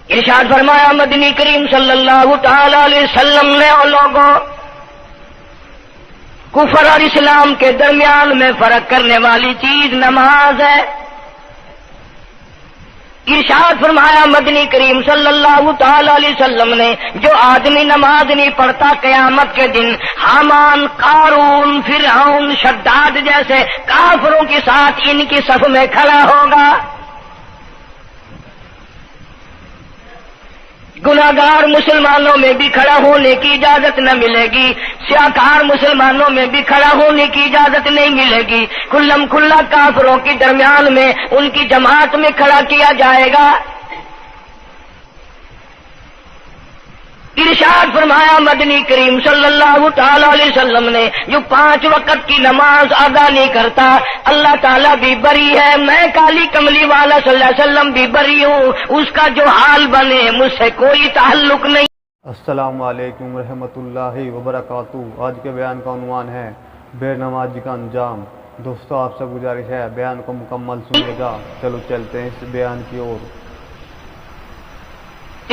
ارشاد فرمایا مدنی کریم صلی اللہ تعالی علیہ وسلم نے اور لوگوں کفر اور اسلام کے درمیان میں فرق کرنے والی چیز نماز ہے. ارشاد فرمایا مدنی کریم صلی اللہ تعالی علیہ وسلم نے جو آدمی نماز نہیں پڑھتا قیامت کے دن حامان، قارون، فرعون، شداد جیسے کافروں کے ساتھ ان کی صف میں کھڑا ہوگا. گناہگار مسلمانوں میں بھی کھڑا ہونے کی اجازت نہ ملے گی، سیاکار مسلمانوں میں بھی کھڑا ہونے کی اجازت نہیں ملے گی. کھلم کھلا کافروں کے درمیان میں ان کی جماعت میں کھڑا کیا جائے گا. ارشاد فرمایا مدنی کریم صلی اللہ تعالی علیہ وسلم نے جو 5 وقت کی نماز ادا نہیں کرتا اللہ تعالیٰ بھی بری ہے، میں کالی کملی والا صلی اللہ علیہ وسلم بھی بری ہوں، اس کا جو حال بنے مجھ سے کوئی تعلق نہیں. السلام علیکم ورحمۃ اللہ وبرکاتہ. آج کے بیان کا عنوان ہے بے نمازی کا انجام. دوستو آپ سے گزارش ہے بیان کو مکمل سنیے گا. چلو چلتے ہیں اس بیان کی اور.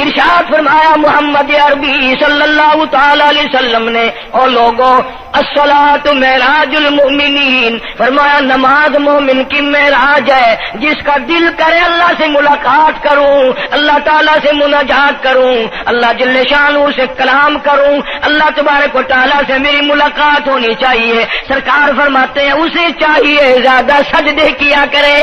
ارشاد فرمایا محمد عربی صلی اللہ تعالی علیہ وسلم نے اور لوگوں الصلاۃ معراج المؤمنین، فرمایا نماز مومن کی معراج ہے. جس کا دل کرے اللہ سے ملاقات کروں، اللہ تعالیٰ سے مناجات کروں، اللہ جل شانہ سے کلام کروں، اللہ تبارک و تعالیٰ سے میری ملاقات ہونی چاہیے. سرکار فرماتے ہیں اسے چاہیے زیادہ سجدے کیا کرے.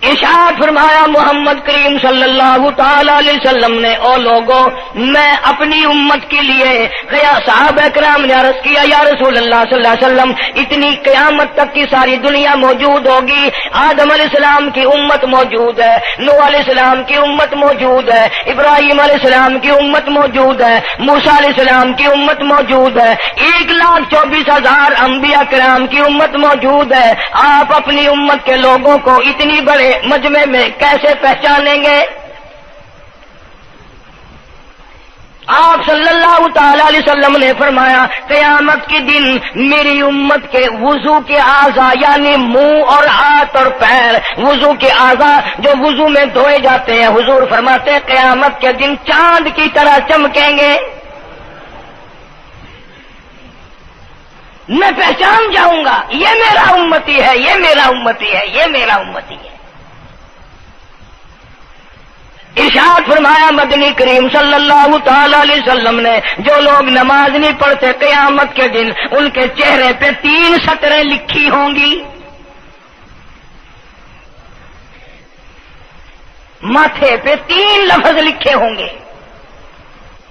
ارشاد فرمایا محمد کریم صلی اللہ تعالی علیہ وسلم نے او لوگوں میں اپنی امت کے لیے صحابہ کرام نے عرض کیا یا رسول اللہ صلی اللہ علیہ وسلم اتنی قیامت تک کی ساری دنیا موجود ہوگی، آدم علیہ السلام کی امت موجود ہے، نوح علیہ السلام کی امت موجود ہے، ابراہیم علیہ السلام کی امت موجود ہے، موسیٰ علیہ السلام کی امت موجود ہے، 1,24,000 انبیاء کرام کی امت موجود ہے. آپ اپنی امت کے لوگوں کو اتنی بڑے مجمع میں کیسے پہچانیں گے؟ آپ صلی اللہ تعالی علیہ وسلم نے فرمایا قیامت کے دن میری امت کے وضو کے اعضاء یعنی منہ اور ہاتھ اور پیر، وضو کے اعضاء جو وضو میں دھوئے جاتے ہیں، حضور فرماتے ہیں قیامت کے دن چاند کی طرح چمکیں گے. میں پہچان جاؤں گا یہ میرا امتی ہے، یہ میرا امتی ہے، یہ میرا امتی ہے. ارشاد فرمایا مدنی کریم صلی اللہ تعالی علیہ وسلم نے جو لوگ نماز نہیں پڑھتے قیامت کے دن ان کے چہرے پہ 3 سطریں لکھی ہوں گی، ماتھے پہ 3 لفظ لکھے ہوں گے.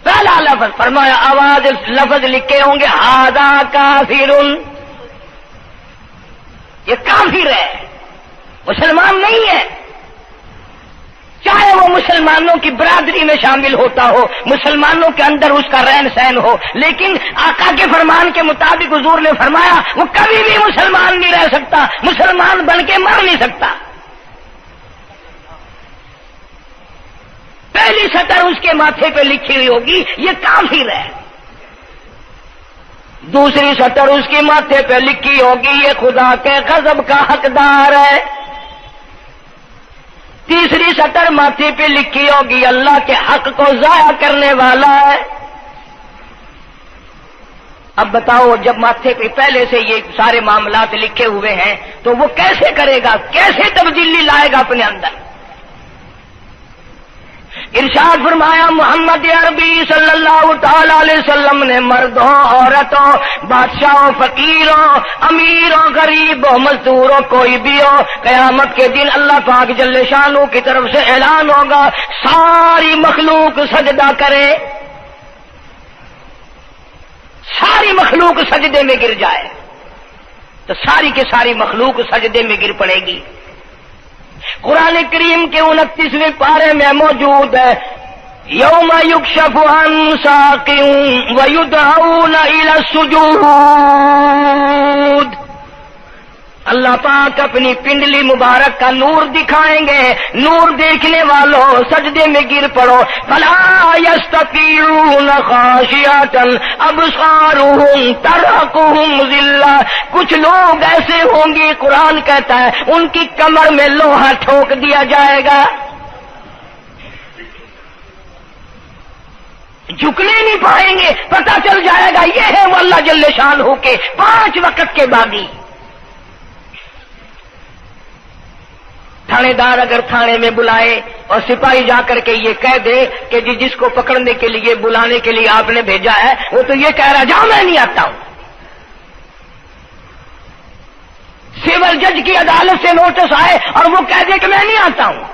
پہلا لفظ فرمایا آواز لفظ لکھے ہوں گے ھذا کافر، یہ کافر ہے، مسلمان نہیں ہے. چاہے وہ مسلمانوں کی برادری میں شامل ہوتا ہو، مسلمانوں کے اندر اس کا رہن سہن ہو، لیکن آقا کے فرمان کے مطابق حضور نے فرمایا وہ کبھی بھی مسلمان نہیں رہ سکتا، مسلمان بن کے مر نہیں سکتا. پہلی سطر اس کے ماتھے پہ لکھی ہوئی ہوگی یہ کافر ہے. دوسری سطر اس کے ماتھے پہ لکھی ہوگی یہ خدا کے غضب کا حقدار ہے. تیسری سطر ماتھے پہ لکھی ہوگی اللہ کے حق کو ضائع کرنے والا ہے. اب بتاؤ جب ماتھے پہ پہلے سے یہ سارے معاملات لکھے ہوئے ہیں تو وہ کیسے کرے گا، کیسے تبدیلی لائے گا اپنے اندر؟ ارشاد فرمایا محمد عربی صلی اللہ تعالی علیہ وسلم نے مردوں، عورتوں، بادشاہوں، فقیروں، امیروں، غریبوں، مزدوروں، کوئی بھی ہو، قیامت کے دن اللہ پاک جل شانہ کی طرف سے اعلان ہوگا ساری مخلوق سجدہ کرے، ساری مخلوق سجدے میں گر جائے تو ساری کی ساری مخلوق سجدے میں گر پڑے گی. قرآن کریم کے 29ویں پارے میں موجود ہے یوم یکشف عن ساق ویدعون الی السجود. اللہ پاک اپنی پنڈلی مبارک کا نور دکھائیں گے. نور دیکھنے والوں سجدے میں گر پڑو. فلا یستطیعون خاشعۃ ابصارهم ترهقهم ذلہ. کچھ لوگ ایسے ہوں گے قرآن کہتا ہے ان کی کمر میں لوہا ٹھوک دیا جائے گا, جھکنے نہیں پائیں گے. پتہ چل جائے گا یہ ہے وہ اللہ جل شانہ کے 5 وقت کے باغی. تھانے دار اگر تھانے میں بلائے اور سپاہی جا کر کے یہ کہہ دے کہ جی جس کو پکڑنے کے لیے بلانے کے لیے آپ نے بھیجا ہے وہ تو یہ کہہ رہا جاؤ میں نہیں آتا ہوں. سول جج کی عدالت سے نوٹس آئے اور وہ کہہ دے کہ میں نہیں آتا ہوں.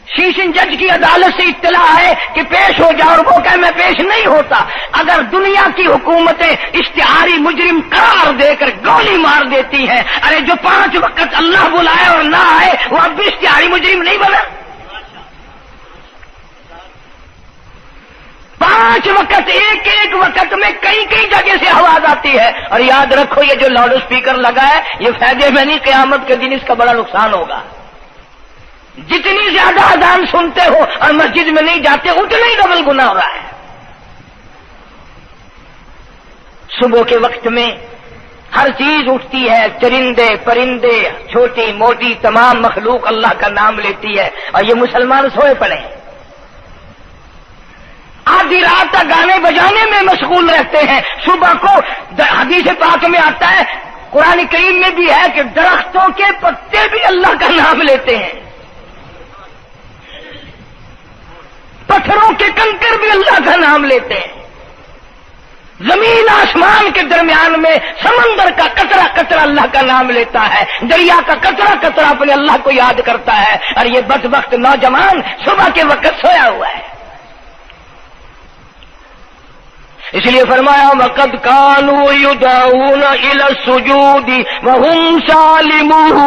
سیشن جج کی عدالت سے اطلاع ہے کہ پیش ہو جاؤ اور وہ کہے میں پیش نہیں ہوتا. اگر دنیا کی حکومتیں اشتہاری مجرم قرار دے کر گولی مار دیتی ہیں, ارے جو 5 وقت اللہ بلائے اور نہ آئے وہ اب بھی اشتہاری مجرم نہیں بنا. 5 وقت ایک وقت میں کئی جگہ سے آواز آتی ہے. اور یاد رکھو یہ جو لاؤڈ اسپیکر لگا ہے یہ فائدے میں نہیں, قیامت کے دن اس کا بڑا نقصان ہوگا. جتنی زیادہ اذان سنتے ہو اور مسجد میں نہیں جاتے اتنا ہی ڈبل گناہ ہو رہا ہے. صبح کے وقت میں ہر چیز اٹھتی ہے, چرندے پرندے چھوٹی موٹی تمام مخلوق اللہ کا نام لیتی ہے اور یہ مسلمان سوئے پڑے ہیں. آدھی رات تک گانے بجانے میں مشغول رہتے ہیں. صبح کو حدیث پاک میں آتا ہے, قرآن کریم میں بھی ہے کہ درختوں کے پتے بھی اللہ کا نام لیتے ہیں, پتھروں کے کنکر بھی اللہ کا نام لیتے ہیں. زمین آسمان کے درمیان میں سمندر کا قطرہ قطرہ اللہ کا نام لیتا ہے, دریا کا قطرہ قطرہ اپنے اللہ کو یاد کرتا ہے. اور یہ بدبخت نوجوان صبح کے وقت سویا ہوا ہے. اس لیے فرمایا وَقَدْ كَانُوا يُدْعَوْنَ إِلَى السُّجُودِ وَهُمْ سَالِمُونَ.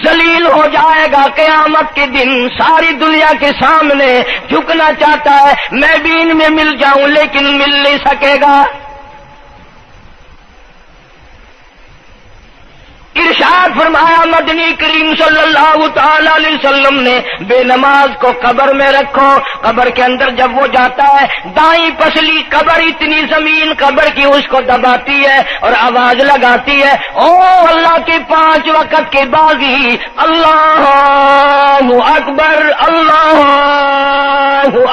ذلیل ہو جائے گا قیامت کے دن, ساری دنیا کے سامنے جھکنا چاہتا ہے میں بھی ان میں مل جاؤں لیکن مل نہیں سکے گا. ارشاد فرمایا مدنی کریم صلی اللہ تعالی علیہ وسلم نے بے نماز کو قبر میں رکھو. قبر کے اندر جب وہ جاتا ہے دائیں پسلی قبر اتنی زمین قبر کی اس کو دباتی ہے اور آواز لگاتی ہے او اللہ کے 5 وقت کے باغی اللہ اکبر اللہ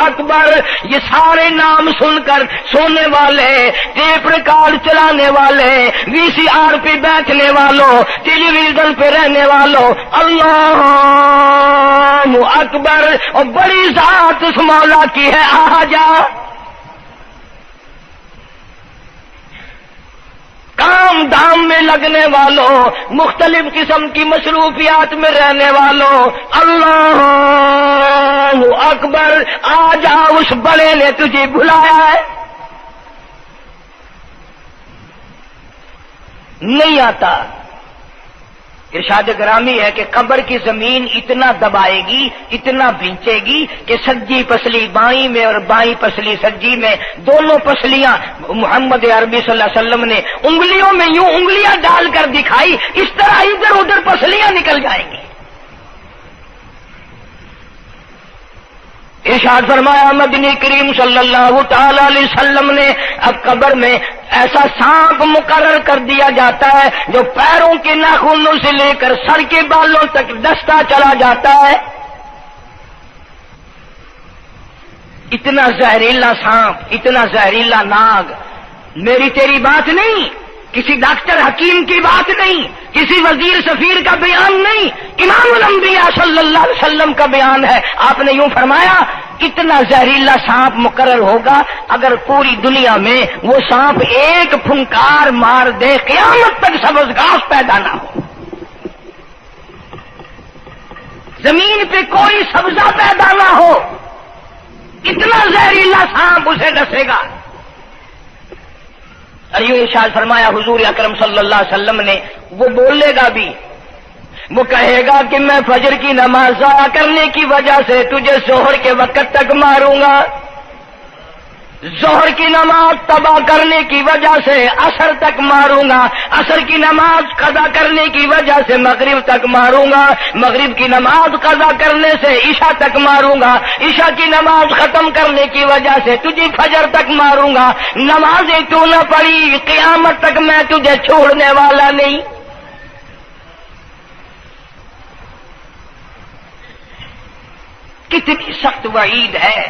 اکبر. یہ سارے نام سن کر سونے والے, ٹیپ ریکارڈ چلانے والے, وی سی آر پہ بیٹھنے والوں, ٹیلی ویژن پہ رہنے والوں اللہ اکبر. اور بڑی ذات اس مولا کی ہے آ جا. کام دام میں لگنے والوں, مختلف قسم کی مصروفیات میں رہنے والوں اللہ اکبر. آ جا, اس بڑے نے تجھے بلایا ہے. نہیں آتا. ارشاد گرامی ہے کہ قبر کی زمین اتنا دبائے گی اتنا بھینچے گی کہ سجی پسلی بائیں میں اور بائیں پسلی سجی میں دونوں پسلیاں محمد عربی صلی اللہ علیہ وسلم نے انگلیوں میں یوں انگلیاں ڈال کر دکھائی, اس طرح ادھر ادھر پسلیاں نکل جائیں گی. ارشاد فرمایا مدنی کریم صلی اللہ تعالی علیہ وسلم نے اب قبر میں ایسا سانپ مقرر کر دیا جاتا ہے جو پیروں کے ناخنوں سے لے کر سر کے بالوں تک ڈستا چلا جاتا ہے. اتنا زہریلا سانپ, اتنا زہریلا ناگ. میری تیری بات نہیں, کسی ڈاکٹر حکیم کی بات نہیں, کسی وزیر سفیر کا بیان نہیں, امام الانبیاء صلی اللہ علیہ وسلم کا بیان ہے. آپ نے یوں فرمایا اتنا زہریلا سانپ مقرر ہوگا اگر پوری دنیا میں وہ سانپ ایک پھنکار مار دے قیامت تک سبز گھاس پیدا نہ ہو, زمین پہ کوئی سبزہ پیدا نہ ہو, اتنا زہریلا سانپ اسے ڈسے گا. اور یوں ارشاد فرمایا حضور اکرم صلی اللہ علیہ وسلم نے, وہ بولے گا بھی, وہ کہے گا کہ میں فجر کی نماز ضائع کرنے کی وجہ سے تجھے ظہر کے وقت تک ماروں گا, ظہر کی نماز تباہ کرنے کی وجہ سے عصر تک ماروں گا، عصر کی نماز قضا کرنے کی وجہ سے مغرب تک ماروں گا، مغرب کی نماز قضا کرنے سے عشاء تک ماروں گا، عشاء کی نماز ختم کرنے کی وجہ سے تجھے فجر تک ماروں گا، نمازیں تو نہ پڑھی قیامت تک میں تجھے چھوڑنے والا نہیں۔ کتنی سخت وعید ہے،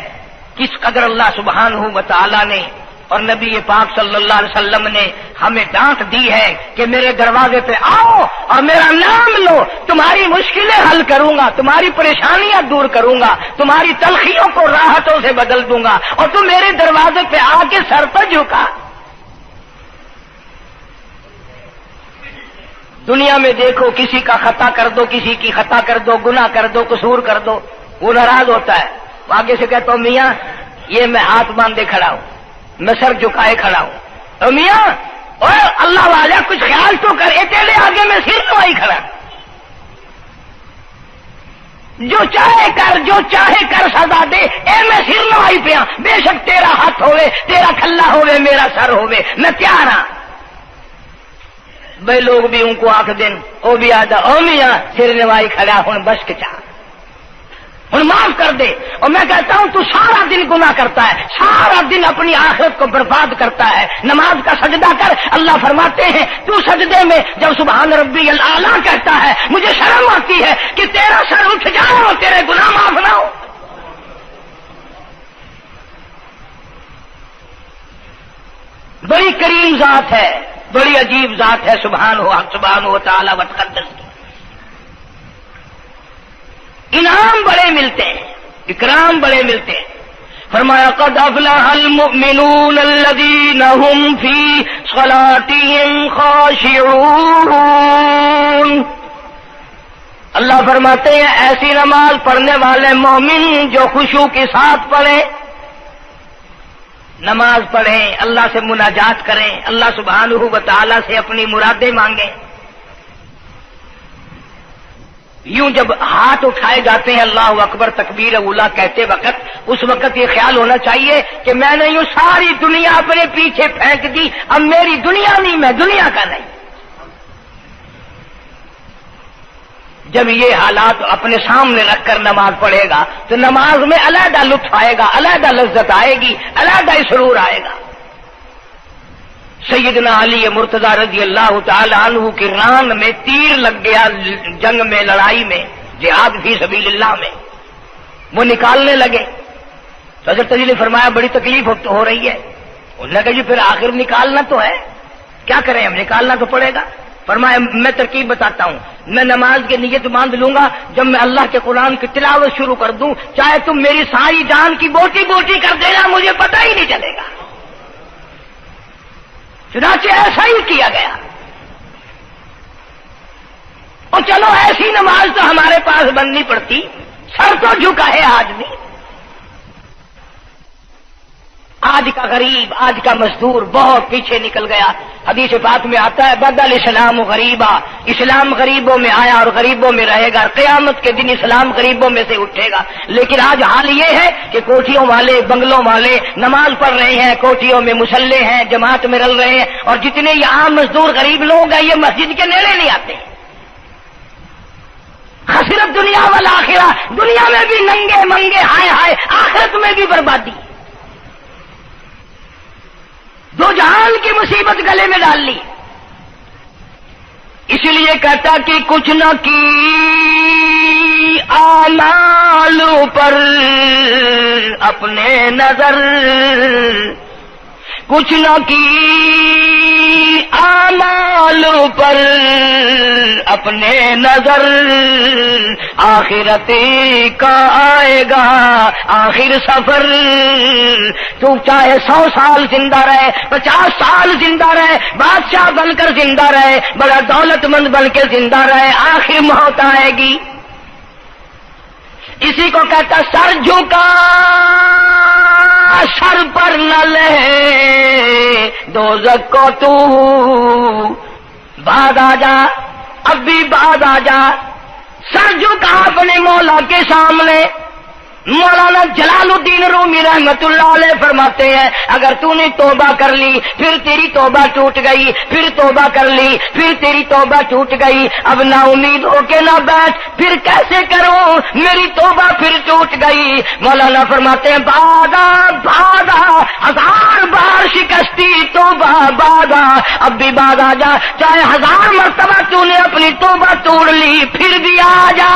کس قدر اللہ سبحانہ و تعالی نے اور نبی پاک صلی اللہ علیہ وسلم نے ہمیں ڈانٹ دی ہے کہ میرے دروازے پہ آؤ اور میرا نام لو، تمہاری مشکلیں حل کروں گا، تمہاری پریشانیاں دور کروں گا، تمہاری تلخیوں کو راحتوں سے بدل دوں گا، اور تم میرے دروازے پہ آ کے سر پر جھکا۔ دنیا میں دیکھو، کسی کا خطا کر دو، کسی کی خطا کر دو، گناہ کر دو، قصور کر دو، وہ ناراض ہوتا ہے، آگے سے کہتا ہوں میاں یہ میں ہاتھ باندھے کھڑا ہوں، میں سر جھکائے کھڑا ہوں، اور میاں اور اللہ والا کچھ خیال تو کر، تیرے آگے میں سر نوائی کھڑا، جو چاہے کر، جو چاہے کر سزا دے، اے میں سر نوائی پہ ہاں، بے شک تیرا ہاتھ ہوئے، تیرا کھلا ہوئے، میرا سر ہوئے، میں تیار ہاں۔ بھائی لوگ بھی ان کو آخ دن وہ بھی آدھا او میاں سر نوائی کھڑا ہوں، بس کے چاہ ہوں معاف کر دے۔ اور میں کہتا ہوں تو سارا دن گناہ کرتا ہے، سارا دن اپنی آخرت کو برباد کرتا ہے، نماز کا سجدہ کر، اللہ فرماتے ہیں تو سجدے میں جب سبحان ربی الاعلیٰ کہتا ہے مجھے شرم آتی ہے کہ تیرا سر اٹھ جائے اور تیرے گناہ معاف نہ ہو۔ بڑی کریم ذات ہے، بڑی عجیب ذات ہے سبحانہ و تعالی و تقدس کی، انعام بڑے ملتے ہیں، اکرام بڑے ملتے ہیں۔ فرمایا قد افلح المؤمنون الذین هم فی صلاتهم خاشعون۔ اللہ فرماتے ہیں ایسی نماز پڑھنے والے مومن جو خشوع کے ساتھ پڑھیں، نماز پڑھیں، اللہ سے مناجات کریں، اللہ سبحانہ و تعالی سے اپنی مرادیں مانگیں۔ یوں جب ہاتھ اٹھائے جاتے ہیں اللہ اکبر تکبیر اولا کہتے وقت، اس وقت یہ خیال ہونا چاہیے کہ میں نے یوں ساری دنیا اپنے پیچھے پھینک دی، اب میری دنیا نہیں، میں دنیا کا نہیں۔ جب یہ حالات اپنے سامنے رکھ کر نماز پڑھے گا تو نماز میں علیحدہ لطف آئے گا، علیحدہ لذت آئے گی، علیحدہ سرور آئے گا۔ سیدنا علی مرتضی رضی اللہ تعالی عنہ کی ران میں تیر لگ گیا، جنگ میں، لڑائی میں، جہاد فی سبیل اللہ میں، وہ نکالنے لگے تو حضرت علی نے فرمایا بڑی تکلیف ہو رہی ہے۔ انہوں نے کہا جی پھر آخر نکالنا تو ہے، کیا کریں ہم، نکالنا تو پڑے گا۔ فرمایا میں ترکیب بتاتا ہوں، میں نماز کی نیت باندھ لوں گا، جب میں اللہ کے قرآن کی تلاوت شروع کر دوں چاہے تم میری ساری جان کی بوٹی بوٹی کر دینا، مجھے پتہ ہی نہیں چلے گا۔ چنانچہ ایسا ہی کیا گیا، اور چلو ایسی نماز تو ہمارے پاس بننی پڑتی، سر تو جھکا ہے آدمی۔ آج کا غریب، آج کا مزدور بہت پیچھے نکل گیا۔ حدیث پاک میں آتا ہے بدل اسلام غریبا، اسلام غریبوں میں آیا اور غریبوں میں رہے گا، قیامت کے دن اسلام غریبوں میں سے اٹھے گا۔ لیکن آج حال یہ ہے کہ کوٹھیوں والے، بنگلوں والے نماز پڑھ رہے ہیں، کوٹھیوں میں مصلے ہیں، جماعت میں رل رہے ہیں، اور جتنے یہ عام مزدور غریب لوگ ہیں یہ مسجد کے نیڑے نہیں آتے۔ خسرت دنیا والآخرہ، دنیا میں بھی ننگے منگے ہائے ہائے، آخرت میں بھی بربادی، دو جہان کی مصیبت گلے میں ڈال لی۔ اس لیے کہتا کہ کچھ نہ کی اعمال پر اپنے نظر، کچھ نہ کی اعمال پر اپنے نظر، آخرت کا آئے گا آخر سفر۔ تو چاہے 100 سال زندہ رہے، 50 سال زندہ رہے، بادشاہ بن کر زندہ رہے، بڑا دولت مند بن کے زندہ رہے، آخر موت آئے گی۔ اسی کو کہتا سر جھکا سر پر نہ لے دوزخ کو تو، بعد آ جا، اب بھی بعد آ جا، سر جھکا اپنے مولا کے سامنے، مولانا جلال الدین رومی رحمت اللہ علیہ فرماتے ہیں اگر تو نے توبہ کر لی پھر تیری توبہ ٹوٹ گئی، پھر توبہ کر لی پھر تیری توبہ ٹوٹ گئی، اب نا امید ہو کے نہ بیٹھ، پھر کیسے کروں میری توبہ پھر ٹوٹ گئی۔ مولانا فرماتے ہیں بھاگا بھاگا 1000 بار شکستی توبہ بھاگا، اب بھی بھاگا جا، چاہے 1000 مرتبہ تو نے اپنی توبہ توڑ لی پھر بھی آ جا۔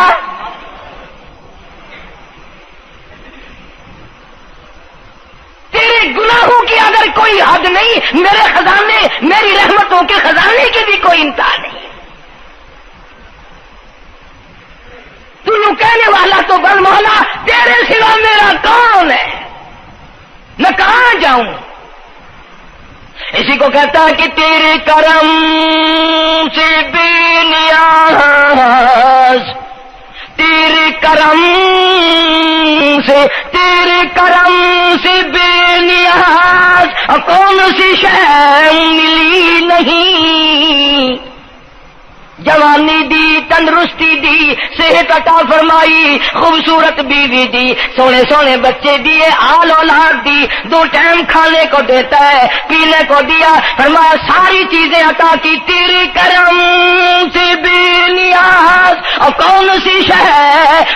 تیرے گناہوں کی اگر کوئی حد نہیں، میرے خزانے میری رحمتوں کے خزانے کی بھی کوئی انتہا نہیں۔ تو یوں کہنے والا تو بل مولا تیرے سوا میرا کون ہے، میں کہاں جاؤں؟ اسی کو کہتا ہے کہ تیرے کرم سے بے نیاز، تیرے کرم سے بے نیاز، اور کون سی شے ملی نہیں، جوانی دی تندرستی دی صحت عطا فرمائی، خوبصورت بیوی دی، سونے سونے بچے دیے، آل اولاد دی، 2 ٹائم کھانے کو دیتا ہے، پینے کو دیا، فرمایا ساری چیزیں عطا کی، تیرے کرم سے بے نیاز، اور کون سی شے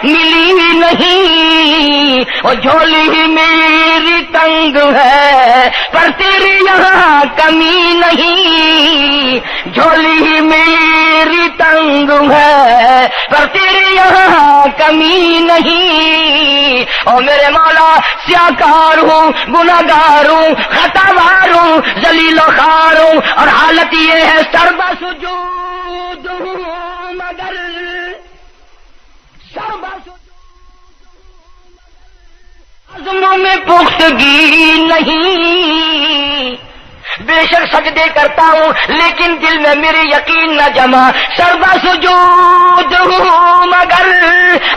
ملی نہیں، اور جھولی ہی میری تنگ ہے پر تیری یہاں کمی نہیں، جھولی ہی میری تنگ ہے پر تیری یہاں کمی نہیں، اور میرے مولا سیاکار ہوں، گناہگار ہوں، خطاوار ہوں، ذلیل و خوار ہوں، اور حالت یہ ہے سربا سجود ہوں مگر سربا عزموں میں پختگی نہیں، بے شک سجدے کرتا ہوں لیکن دل میں میرے یقین نہ جمع، سربا سجود ہوں مگر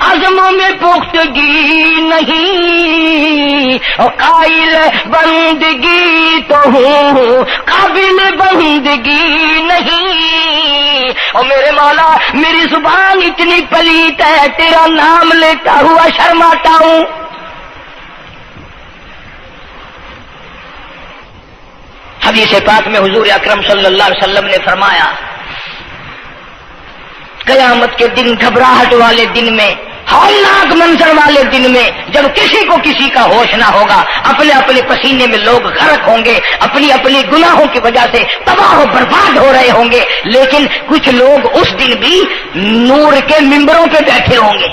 عزموں میں پختگی نہیں، اور قائل بندگی تو ہوں قابل بندگی نہیں، اور میرے مولا میری زبان اتنی پلیت ہے تیرا نام لیتا ہوا شرماتا ہوں۔ حدیث پاک میں حضور اکرم صلی اللہ علیہ وسلم نے فرمایا قیامت کے دن، گھبراہٹ والے دن میں، ہولناک منظر والے دن میں، جب کسی کو کسی کا ہوش نہ ہوگا، اپنے اپنے پسینے میں لوگ غرق ہوں گے، اپنی اپنی گناہوں کی وجہ سے تباہ و برباد ہو رہے ہوں گے، لیکن کچھ لوگ اس دن بھی نور کے ممبروں پہ بیٹھے ہوں گے،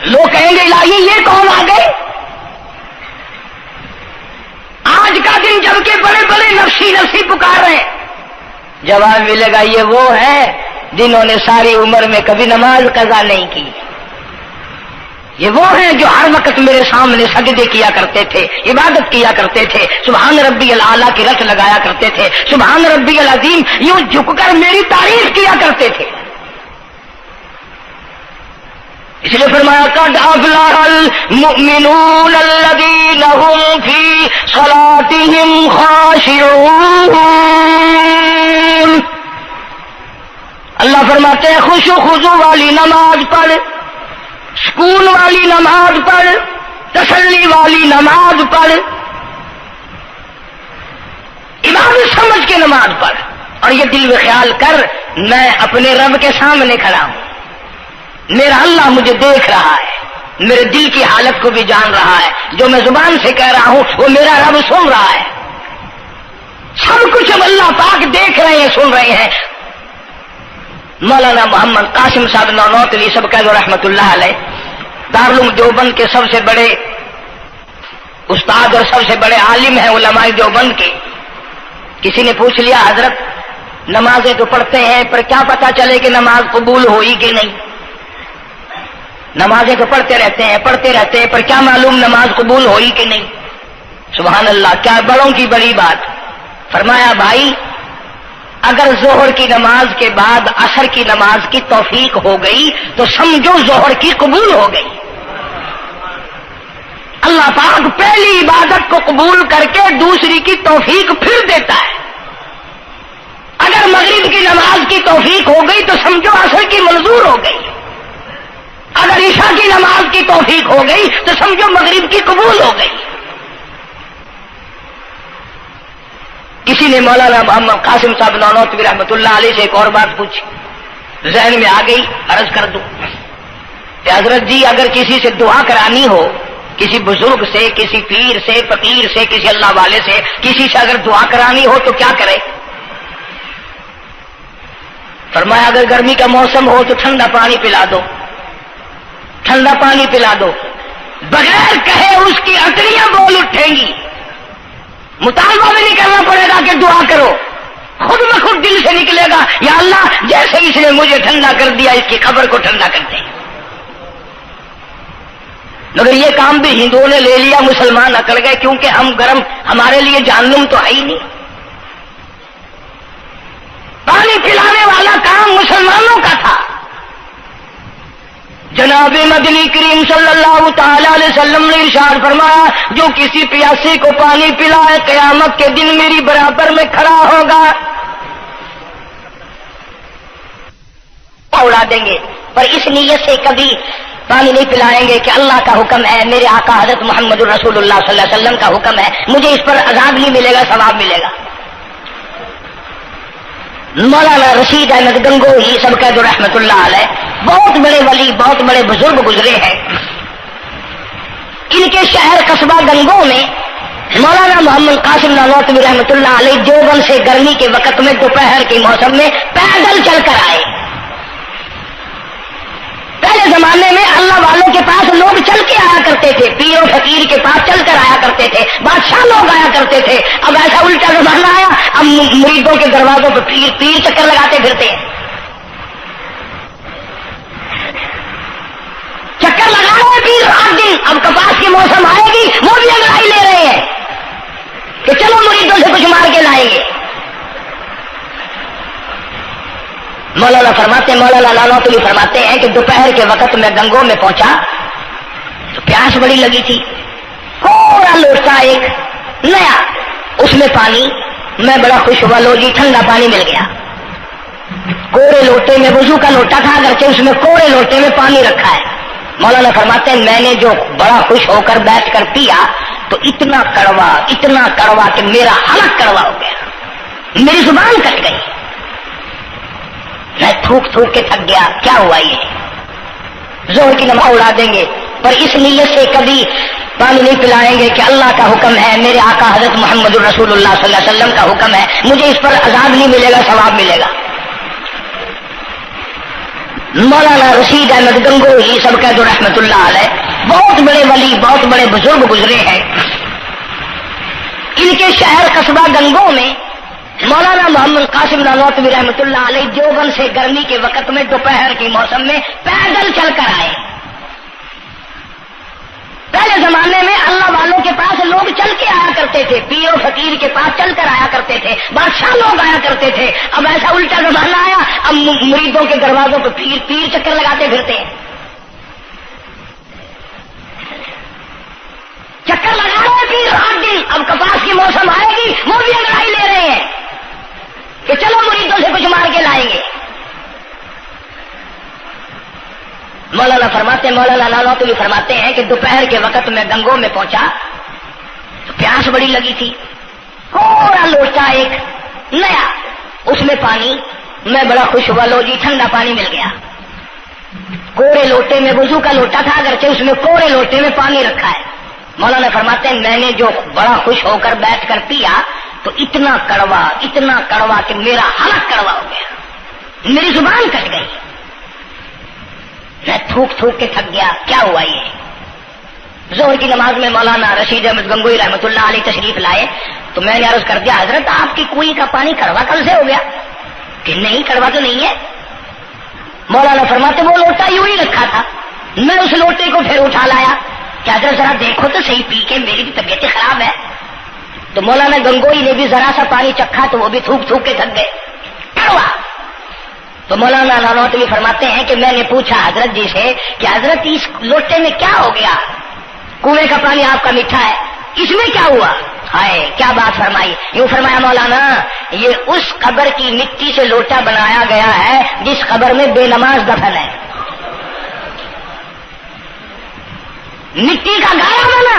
لوگ کہیں گے الہی یہ کون آ گئے؟ آج کا دن جب کہ بڑے بڑے نفسی پکار رہے ہیں، جواب ملے گا یہ وہ ہے جنہوں نے ساری عمر میں کبھی نماز قضا نہیں کی، یہ وہ ہیں جو ہر وقت میرے سامنے سجدے کیا کرتے تھے، عبادت کیا کرتے تھے، سبحان ربی الاعلیٰ کی رٹ لگایا کرتے تھے، سبحان ربی العظیم یوں جھک کر میری تعریف کیا کرتے تھے۔ اس لیے فرمایا قد افلح المؤمنون الذین هم فی صلاتهم خاشعون، اللہ فرماتے ہیں خوش و خضوع والی نماز پڑھ، سکون والی نماز پڑھ، تسلی والی نماز پڑھ، عبادت سمجھ کے نماز پڑھ، اور یہ دل میں خیال کر میں اپنے رب کے سامنے کھڑا ہوں، میرا اللہ مجھے دیکھ رہا ہے، میرے دل کی حالت کو بھی جان رہا ہے، جو میں زبان سے کہہ رہا ہوں وہ میرا رب سن رہا ہے، سب کچھ اب اللہ پاک دیکھ رہے ہیں، سن رہے ہیں۔ مولانا محمد قاسم صاحب نانوتوی سب کہہ دو رحمت اللہ علیہ، دارالعلوم دیوبند کے سب سے بڑے استاد اور سب سے بڑے عالم ہیں علماء دیوبند کے۔ کسی نے پوچھ لیا حضرت نمازیں تو پڑھتے ہیں پر کیا پتا چلے کہ نماز قبول ہوئی کہ نہیں؟ نمازیں تو پڑھتے رہتے ہیں پر کیا معلوم نماز قبول ہوئی کہ نہیں؟ سبحان اللہ، کیا بڑوں کی بڑی بات۔ فرمایا بھائی اگر ظہر کی نماز کے بعد عصر کی نماز کی توفیق ہو گئی تو سمجھو ظہر کی قبول ہو گئی۔ اللہ پاک پہلی عبادت کو قبول کر کے دوسری کی توفیق پھر دیتا ہے۔ اگر مغرب کی نماز کی توفیق ہو گئی تو سمجھو عصر کی منظور ہو گئی۔ اگر عشاء کی نماز کی توفیق ہو گئی تو سمجھو مغرب کی قبول ہو گئی. کسی نے مولانا محمد قاسم صاحب نانوتوی رحمۃ اللہ علیہ سے ایک اور بات پوچھی، ذہن میں آ گئی، عرض کر دوں کہ حضرت جی اگر کسی سے دعا کرانی ہو، کسی بزرگ سے، کسی پیر سے، فقیر سے، کسی اللہ والے سے، کسی سے اگر دعا کرانی ہو تو کیا کرے؟ فرمایا اگر گرمی کا موسم ہو تو ٹھنڈا پانی پلا دو، ٹھنڈا پانی پلا دو، بغیر کہے اس کی اٹڑیاں بول اٹھیں گی، مطالبہ بھی نہیں کرنا پڑے گا کہ دعا کرو، خود بخود دل سے نکلے گا یا اللہ جیسے اس نے مجھے ٹھنڈا کر دیا اس کی قبر کو ٹھنڈا کر دے. مگر یہ کام بھی ہندوؤں نے لے لیا، مسلمان اکڑ گئے کیونکہ ہم گرم، ہمارے لیے جہنم تو ہے ہی نہیں. پانی پلانے والا کام مسلمانوں کا تھا. جناب مدنی کریم صلی اللہ تعالی علیہ وسلم نے ارشاد فرمایا جو کسی پیاسے کو پانی پلائے قیامت کے دن میری برابر میں کھڑا ہوگا. اڑا دیں گے پر اس نیت سے کبھی پانی نہیں پلائیں گے کہ اللہ کا حکم ہے، میرے آقا حضرت محمد الرسول اللہ صلی اللہ علیہ وسلم کا حکم ہے، مجھے اس پر عذاب نہیں ملے گا، ثواب ملے گا. مولانا رشید احمد گنگوہی سب قید رحمت اللہ علیہ بہت بڑے ولی، بہت بڑے بزرگ گزرے ہیں. ان کے شہر قصبہ گنگو میں مولانا محمد قاسم نانوتوی رحمت اللہ علیہ دیوبند سے گرمی کے وقت میں دوپہر کے موسم میں پیدل چل کر آئے. پہلے زمانے میں اللہ والوں کے پاس لوگ چل کے آیا کرتے تھے، پیر و فقیر کے پاس چل کر آیا کرتے تھے، بادشاہ لوگ آیا کرتے تھے. اب ایسا الٹا زمانہ آیا، اب مریدوں کے دروازوں پہ پیر چکر لگاتے پھرتے ہیں. چکر لگا رہے ہیں پیر رات دن. اب کپاس کے موسم آئے گی وہ بھی انگڑائی لے رہے ہیں کہ چلو مریدوں سے کچھ مار کے لائیں گے. مولانا نانوتوی فرماتے ہیں کہ دوپہر کے وقت میں گنگو میں پہنچا تو پیاس بڑی لگی تھی. تھوڑا لوٹا ایک نیا، اس میں پانی، میں بڑا خوش ہوا، لو جی ٹھنڈا پانی مل گیا. کوڑے لوٹے میں، وضو کا لوٹا تھا اگرچہ اس میں کوڑے لوٹے میں پانی رکھا ہے. مولانا فرماتے ہیں میں نے جو بڑا خوش ہو کر بیٹھ کر پیا تو اتنا کڑوا کہ میرا حلق کڑوا ہو گیا، میری زبان کٹ گئی، میں تھوک کے تھک گیا. کیا ہوا یہ؟ زہر کی نماز اڑا دیں گے پر اس نیت سے کبھی پانی نہیں پلائیں گے کہ اللہ کا حکم ہے، میرے آقا حضرت محمد الرسول اللہ صلی اللہ علیہ وسلم کا حکم ہے، مجھے اس پر عذاب نہیں ملے گا، ثواب ملے گا. مولانا رشید احمد گنگوہی سب قید رحمت اللہ علیہ بہت بڑے ولی، بہت بڑے بزرگ گزرے ہیں. ان کے شہر قصبہ گنگو میں مولانا محمد قاسم نانوتوی رحمت اللہ علیہ دیوبند سے گرمی کے وقت میں دوپہر کے موسم میں پیدل چل کر آئے. پہلے زمانے میں اللہ والوں کے پاس لوگ چل کے آیا کرتے تھے، پیر و فقیر کے پاس چل کر آیا کرتے تھے، بادشاہ لوگ آیا کرتے تھے. اب ایسا الٹا زمانہ آیا، اب مریدوں کے دروازوں پہ پیر چکر لگاتے پھرتے ہیں. چکر لگا رہے ہیں پیر رات دن. اب کپاس کی موسم آئے گی وہ بھی انگڑائی لے رہے ہیں کہ چلو مریدوں سے کچھ مار کے لائیں گے. مولانا نانوتوی فرماتے ہیں کہ دوپہر کے وقت میں گنگو میں پہنچا تو پیاس بڑی لگی تھی. تھوڑا لوٹا ایک نیا، اس میں پانی، میں بڑا خوش ہوا، لو جی ٹھنڈا پانی مل گیا. کوڑے لوٹے میں، وضو کا لوٹا تھا اگرچہ اس میں کوڑے لوٹے میں پانی رکھا ہے. مولانا فرماتے ہیں میں نے جو بڑا خوش ہو کر بیٹھ کر پیا تو اتنا کڑوا کہ میرا حلق کڑوا ہو گیا، میری زبان کٹ گئی، میں تھوک کے تھک گیا. کیا ہوا یہ؟ زہر کی نماز میں مولانا رشید احمد گنگوہی رحمت اللہ علیہ تشریف لائے تو میں نے عرض کر دیا حضرت آپ کی کنویں کا پانی کڑوا کل سے ہو گیا؟ کہ نہیں کڑوا تو نہیں ہے. مولانا فرماتے وہ لوٹا یوں ہی رکھا تھا، میں اس لوٹے کو پھر اٹھا لایا کہ حضرت ذرا دیکھو تو صحیح پی کے، میری بھی طبیعت خراب ہے. تو مولانا گنگوہی نے بھی ذرا سا پانی چکھا تو وہ بھی تھوک کے تھک گئے، کڑوا. تو مولانا نانوتوی فرماتے ہیں کہ میں نے پوچھا حضرت جی سے کہ حضرت اس لوٹے میں کیا ہو گیا؟ کنویں کا پانی آپ کا میٹھا ہے، اس میں کیا ہوا؟ ہائے کیا بات فرمائی. یوں فرمایا مولانا یہ اس قبر کی مٹی سے لوٹا بنایا گیا ہے جس قبر میں بے نماز دفن ہے. مٹی کا گاڑا بنا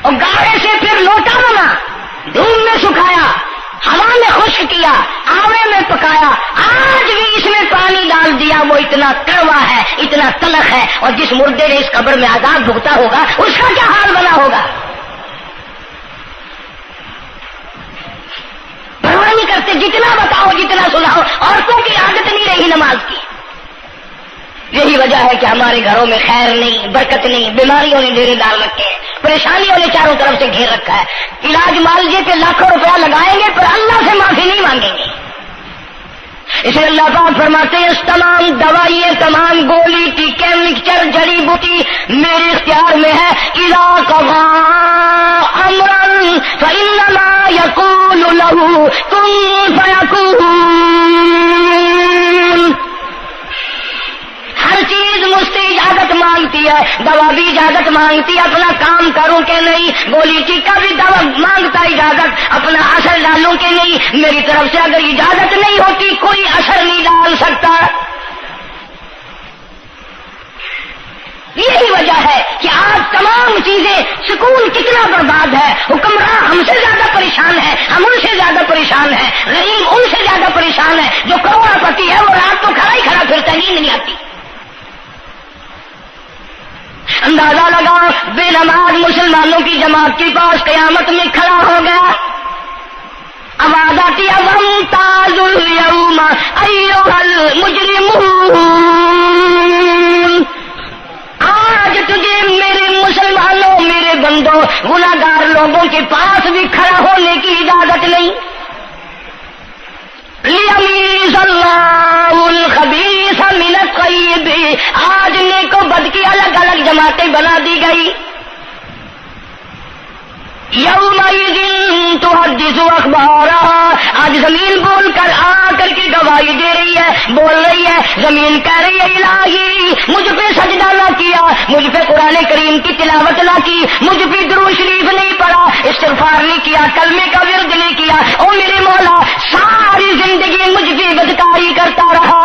اور گاڑے سے پھر لوٹا بنا، دھوپ میں سکھایا، ہوا میں خشک کیا، آوے میں پکایا، آج بھی اس میں پانی ڈال دیا، وہ اتنا کڑوا ہے، اتنا تلخ ہے، اور جس مردے نے اس قبر میں عذاب بھگتا ہوگا اس کا کیا حال بنا ہوگا؟ پرواہ نہیں کرتے، جتنا بتاؤ جتنا سناؤ، عورتوں کی عادت نہیں رہی نماز کی۔ یہی وجہ ہے کہ ہمارے گھروں میں خیر نہیں، برکت نہیں، بیماریوں نے ڈیرے ڈال رکھے ہیں، پریشانیوں نے چاروں طرف سے گھیر رکھا ہے۔ علاج معالجے پہ لاکھوں روپیہ لگائیں گے پر اللہ سے معافی نہیں مانگیں گے۔ اسے اللہ پاک فرماتے ہیں اس تمام دوائیں، تمام گولی ٹیکے مکسچر جڑی بوٹی میرے اختیار میں ہے۔ اذا قضى امرا فانما يقول له كن فيكون۔ ہر چیز مجھ سے اجازت مانگتی ہے، دوا بھی اجازت مانگتی ہے اپنا کام کروں کہ نہیں، گولی ٹیکا بھی دوا مانگتا اجازت اپنا اثر ڈالوں کہ نہیں، میری طرف سے اگر اجازت نہیں ہوتی کوئی اثر نہیں ڈال سکتا۔ یہی وجہ ہے کہ آج تمام چیزیں، سکون کتنا برباد ہے، حکمراں ہم سے زیادہ پریشان ہے، ہم ان سے زیادہ پریشان ہیں، غریب ان سے زیادہ پریشان ہے، جو کروڑ پتی ہے وہ رات کو کھڑا ہی کھڑا پھرتا، نیند نہیں آتی۔ اندازہ لگا بے نماز مسلمانوں کی جماعت کے پاس قیامت میں کھڑا ہو گیا، آواز آتی ہے وامتازوا اليوم ایھا المجرمون، آج تجھے میرے مسلمانوں، میرے بندوں، گناہگار لوگوں کے پاس بھی کھڑا ہونے کی اجازت نہیں۔ لیمیز اللہ الخبیث من الطیب، آج نیک و بد کی الگ الگ جماعتیں بنا دی گئی۔ یومئذ تحدث اخبارها، آج زمین بول کر آ کر کے گواہی دے رہی ہے، بول رہی ہے، زمین کہہ رہی ہے الہی مجھ پہ سجدہ نہ کیا، مجھ پہ قرآن کریم کی تلاوت نہ کی، مجھ پہ درود شریف نہیں پڑھا، استغفار نہیں کیا، کلمے کا ورد نہیں کیا، او میرے مولا ساری زندگی مجھ پہ بدکاری کرتا رہا۔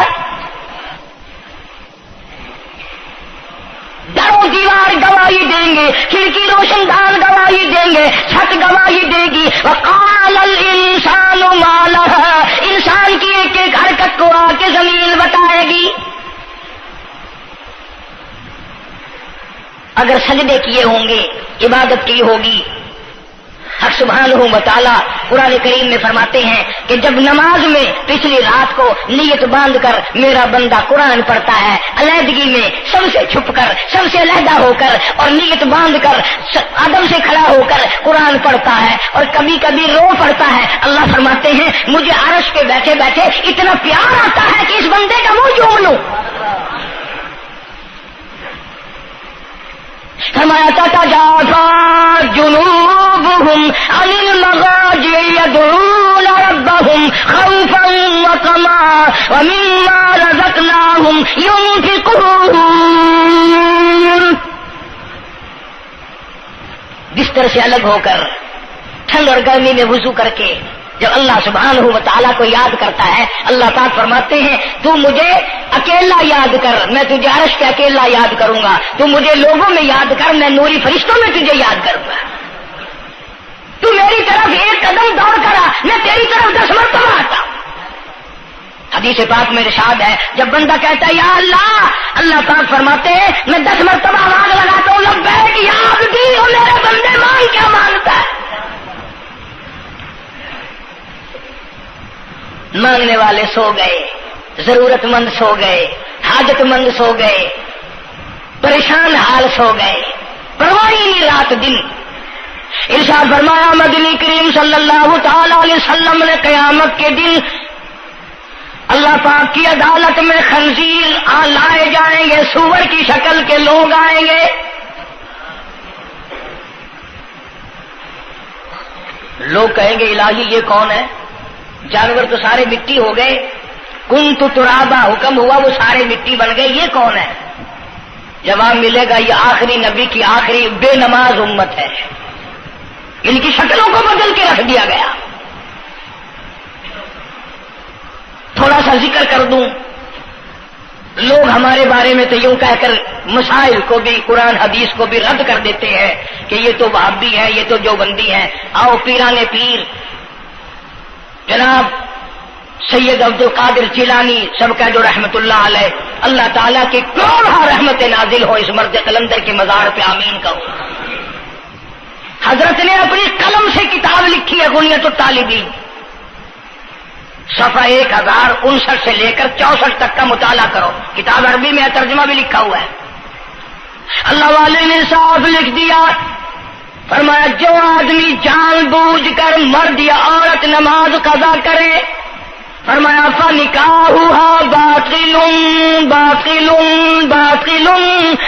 دروں دیوار گواہی دیں گے، کھڑکی روشن دان گواہی دیں گے، چھت گواہی دے گی۔ وقال الانسان ما لها، انسان کی ایک ایک حرکت کو آ کے زمین بتائے گی۔ اگر سجدے کیے ہوں گے، عبادت کی ہوگی، حق سبحانہ و تعالی قرآن کریم میں فرماتے ہیں کہ جب نماز میں پچھلی رات کو نیت باندھ کر میرا بندہ قرآن پڑھتا ہے، علیحدگی میں سب سے چھپ کر، سب سے علیحدہ ہو کر اور نیت باندھ کر ادب سے کھڑا ہو کر قرآن پڑھتا ہے اور کبھی کبھی رو پڑھتا ہے، اللہ فرماتے ہیں مجھے عرش پہ بیٹھے بیٹھے اتنا پیار آتا ہے کہ اس بندے کا منہ چوم لوں۔ فرمایا تتجافى جنوبهم عن المضاجع يدعون ربهم خوفا وطمعا ومما رزقناهم ينفقون، بستر سے الگ ہو کر ٹھنڈ اور گرمی میں وضو کر کے جب اللہ سبحانہ و تعالیٰ کو یاد کرتا ہے، اللہ پاک فرماتے ہیں تو مجھے اکیلا یاد کر، میں تجھے عرش پہ اکیلا یاد کروں گا، تو مجھے لوگوں میں یاد کر، میں نوری فرشتوں میں تجھے یاد کروں گا، تو میری طرف ایک قدم دوڑ کر آ، میں تیری طرف 10 مرتبہ آتا ہوں۔ حدیث پاک میں ارشاد ہے جب بندہ کہتا ہے یا اللہ، اللہ پاک فرماتے ہیں میں 10 مرتبہ آواز لگاتا ہوں لبیک یا عبدی، اور میرے بندے مانگ کیا مانگتا ہے؟ مانگنے والے سو گئے، ضرورت مند سو گئے، حاجت مند سو گئے، پریشان حال سو گئے، پرواہ ہی نہیں رات دن۔ ارشاد فرمایا مدنی کریم صلی اللہ تعالی علیہ وسلم نے قیامت کے دن اللہ پاک کی عدالت میں خنزیر لائے جائیں گے، سور کی شکل کے لوگ آئیں گے، لوگ کہیں گے الہی یہ کون ہے؟ جانور تو سارے مٹی ہو گئے، کنت ترابا حکم ہوا وہ سارے مٹی بن گئے، یہ کون ہے؟ جواب ملے گا یہ آخری نبی کی آخری بے نماز امت ہے، ان کی شکلوں کو بدل کے رکھ دیا گیا۔ تھوڑا سا ذکر کر دوں، لوگ ہمارے بارے میں تو یوں کہہ کر مسائل کو بھی قرآن حدیث کو بھی رد کر دیتے ہیں کہ یہ تو وہابی ہے، یہ تو دیوبندی ہے۔ آؤ پیران پیر جناب سید عبد القادر جیلانی سب کا جو رحمت اللہ علیہ، اللہ تعالیٰ کی کروڑہ رحمت نازل ہو اس مرد قلندر کے مزار پہ، آمین کہو۔ حضرت نے اپنی قلم سے کتاب لکھی ہے غنیۃ الطالبین، صفحہ 1059 سے لے کر 64 تک کا مطالعہ کرو، کتاب عربی میں ترجمہ بھی لکھا ہوا ہے۔ اللہ والے نے صاف لکھ دیا، فرمایا جو آدمی جان بوجھ کر مرد یا عورت نماز قضا کرے، فرمایا فنکاحها باطل باطل باطل،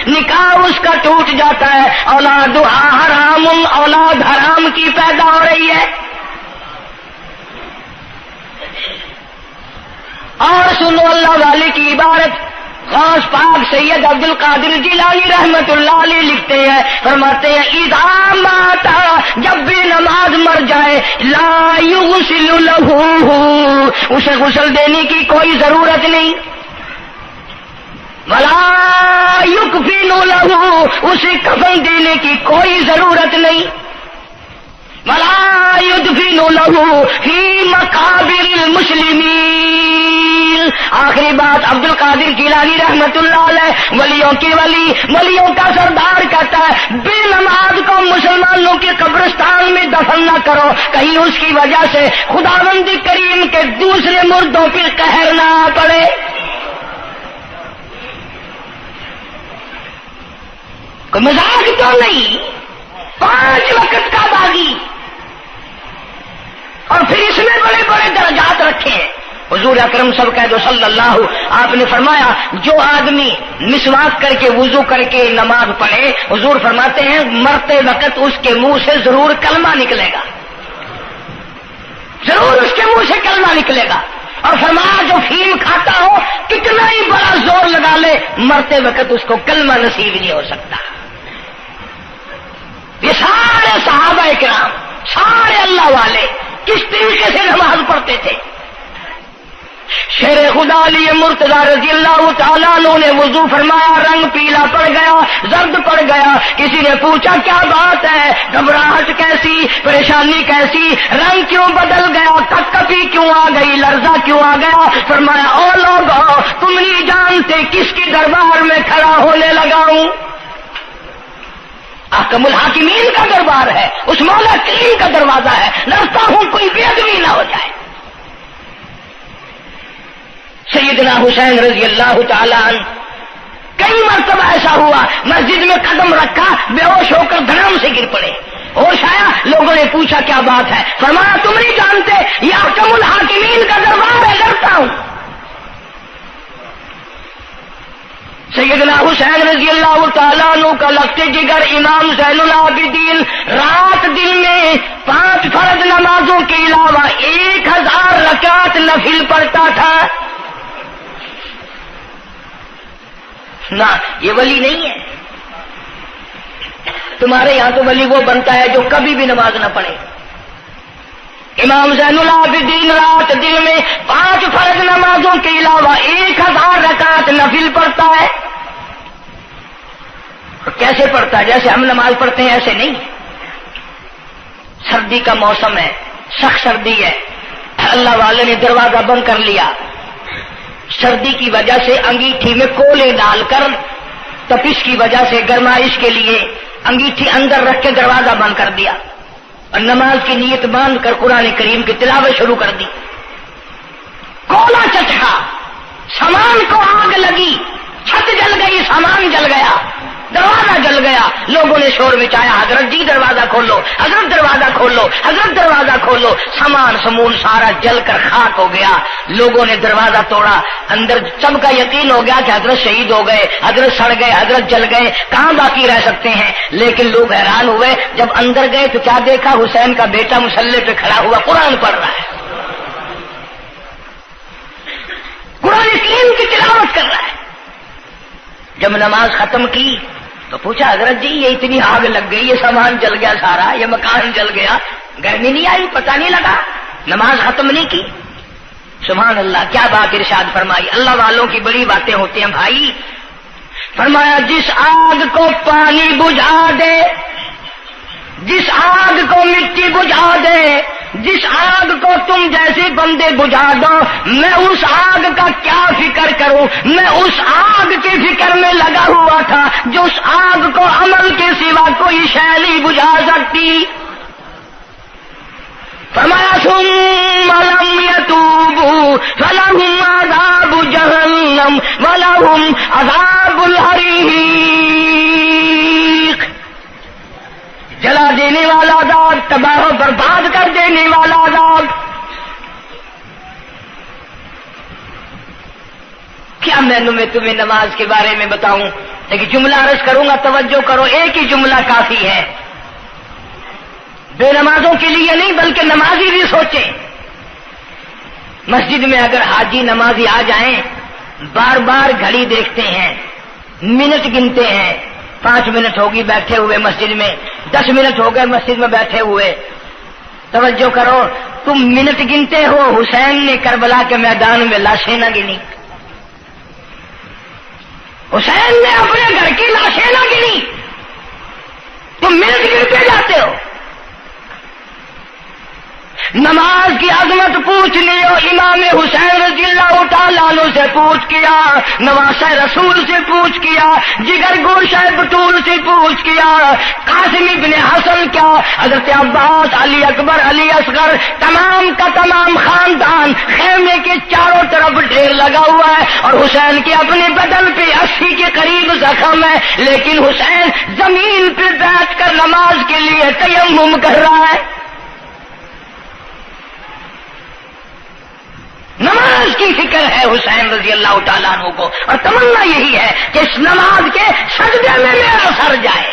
نکاح اس کا ٹوٹ جاتا ہے، اولادها حرام، اولاد حرام کی پیدا ہو رہی ہے۔ اور سنو اللہ والے کی عبارت، غوث پاک سید عبد القادر جیلانی رحمت اللہ علیہ لکھتے ہیں، فرماتے ہیں اذا مات، جب بھی نماز مر جائے، لا یغسل لہ، اسے غسل دینے کی کوئی ضرورت نہیں، ولا یکفن لہ، اسے کفن دینے کی کوئی ضرورت نہیں، ولا یدفن لہ فی مقابر المسلمین۔ آخری بات عبد القادر جیلانی رحمت اللہ علیہ، ولیوں کی ولی، ولیوں کا سردار کہتا ہے بے نماز کو مسلمانوں کے قبرستان میں دفن نہ کرو، کہیں اس کی وجہ سے خداوند کریم کے دوسرے مردوں پر قہر نہ پڑے۔ کوئی مذاق تو نہیں، 5 وقت کا باغی، اور پھر اس میں بڑے بڑے درجات رکھے ہیں۔ حضور اکرم صلی اللہ آپ نے فرمایا جو آدمی مسواک کر کے وضو کر کے نماز پڑھے، حضور فرماتے ہیں مرتے وقت اس کے منہ سے ضرور کلمہ نکلے گا، ضرور اس کے منہ سے کلمہ نکلے گا۔ اور فرمایا جو فیم کھاتا ہو کتنا ہی بڑا زور لگا لے، مرتے وقت اس کو کلمہ نصیب نہیں ہو سکتا۔ یہ سارے صحابہ کرام، سارے اللہ والے کس طریقے سے نماز پڑھتے تھے۔ شیر خدا علی مرتضی رضی اللہ تعالیٰ عنہ نے وضو فرمایا، رنگ پیلا پڑ گیا، زرد پڑ گیا، کسی نے پوچھا کیا بات ہے، گھبراہٹ کیسی، پریشانی کیسی، رنگ کیوں بدل گیا، کپکپی کیوں آ گئی، لرزہ کیوں آ گیا؟ فرمایا او لوگو تم نہیں جانتے کس کے دربار میں کھڑا ہونے لگا ہوں، احکم الحاکمین کا دربار ہے، اس مولا کریم کا دروازہ ہے، ڈرتا ہوں کوئی بے ادبی نہ ہو جائے۔ سیدنا حسین رضی اللہ تعالیٰ عنہ کئی مرتبہ ایسا ہوا مسجد میں قدم رکھا، بے ہوش ہو کر دھڑام سے گر پڑے، ہوش آیا، لوگوں نے پوچھا کیا بات ہے، فرمایا تم نہیں جانتے یہ احکم الحاکمین کا دربار ہے، ڈرتا ہوں۔ سیدنا حسین رضی اللہ تعالیٰ عنہ کا لخت جگر امام زین العابدین رات دن میں 5 فرض نمازوں کے علاوہ 1000 رکعت نفل پڑھتا تھا۔ نہ یہ ولی نہیں ہے، تمہارے یہاں تو ولی وہ بنتا ہے جو کبھی بھی نماز نہ پڑھے۔ امام زین العابدین رات دن میں 5 فرض نمازوں کے علاوہ 1000 رکعت نفل پڑھتا ہے۔ کیسے پڑھتا ہے؟ جیسے ہم نماز پڑھتے ہیں ایسے نہیں، سردی کا موسم ہے، سخت سردی ہے، اللہ والے نے دروازہ بند کر لیا، سردی کی وجہ سے انگیٹھی میں کولے ڈال کر تپش کی وجہ سے گرمائش کے لیے انگیٹھی اندر رکھ کے دروازہ بند کر دیا اور نماز کی نیت باندھ کر قرآن کریم کی تلاوت شروع کر دی۔ کولا چچا، سامان کو آگ لگی، چھت جل گئی، سامان جل گیا، دروازہ جل گیا، لوگوں نے شور مچایا حضرت جی دروازہ کھولو، حضرت دروازہ کھولو، حضرت دروازہ کھولو، سامان سمون سارا جل کر خاک ہو گیا۔ لوگوں نے دروازہ توڑا، اندر سب کا یقین ہو گیا کہ حضرت شہید ہو گئے، حضرت سڑ گئے، حضرت جل گئے، کہاں باقی رہ سکتے ہیں۔ لیکن لوگ حیران ہوئے، جب اندر گئے تو کیا دیکھا، حسین کا بیٹا مصلی پہ کھڑا ہوا قرآن پڑھ رہا ہے، قرآن کریم کی تلاوت کر رہا ہے۔ جب نماز ختم کی تو پوچھا حضرت جی یہ اتنی آگ لگ گئی، یہ سامان جل گیا سارا، یہ مکان جل گیا، گرمی نہیں آئی، پتہ نہیں لگا، نماز ختم نہیں کی؟ سبحان اللہ، کیا بات ارشاد فرمائی. اللہ والوں کی بڑی باتیں ہوتی ہیں بھائی. فرمایا جس آگ کو پانی بجھا دے، جس آگ کو مٹی بجھا دے، جس آگ کو تم جیسے بندے بجھا دو، میں اس آگ کا کیا فکر کروں. میں اس آگ کی فکر میں لگا ہوا تھا جو اس آگ کو عمل کے سوا کوئی شے نہیں بجھا سکتی. فرمایا ثم لم يتوبوا فلهم عذاب جہنم ولهم عذاب الحریق. جلا دینے والا عذاب، تباہ و برباد کر دینے والا عذاب. کیا میں تمہیں نماز کے بارے میں بتاؤں، لیکن جملہ عرض کروں گا، توجہ کرو. ایک ہی جملہ کافی ہے، بے نمازوں کے لیے نہیں بلکہ نمازی بھی سوچیں. مسجد میں اگر حاجی نمازی آ جائیں، بار بار گھڑی دیکھتے ہیں، منٹ گنتے ہیں. 5 منٹ ہوگی بیٹھے ہوئے مسجد میں، 10 منٹ ہو گئے مسجد میں بیٹھے ہوئے. توجہ کرو، تم منٹ گنتے ہو، حسین نے کربلا کے میدان میں لاشیں نہ گنی. حسین نے اپنے گھر کی لاشیں نہ گنی، تم منٹ گنتے جاتے ہو. نماز کی عظمت پوچھ لیو، امام حسین رضی اللہ تعالیٰ عنہ سے پوچھ کیا، نواسہ رسول سے پوچھ کیا، جگر گوشہ بطول سے پوچھ کیا، قاسم ابن حسن کیا، حضرت عباس، علی اکبر، علی اصغر، تمام کا تمام خاندان خیمے کے چاروں طرف ڈھیر لگا ہوا ہے، اور حسین کے اپنے بدن پہ 80 کے قریب زخم ہے، لیکن حسین زمین پہ بیٹھ کر نماز کے لیے تیمم کر رہا ہے. نماز کی فکر ہے حسین رضی اللہ تعالیٰ عنہ کو، اور تمنا یہی ہے کہ اس نماز کے سجدے میں میرا سر جائے.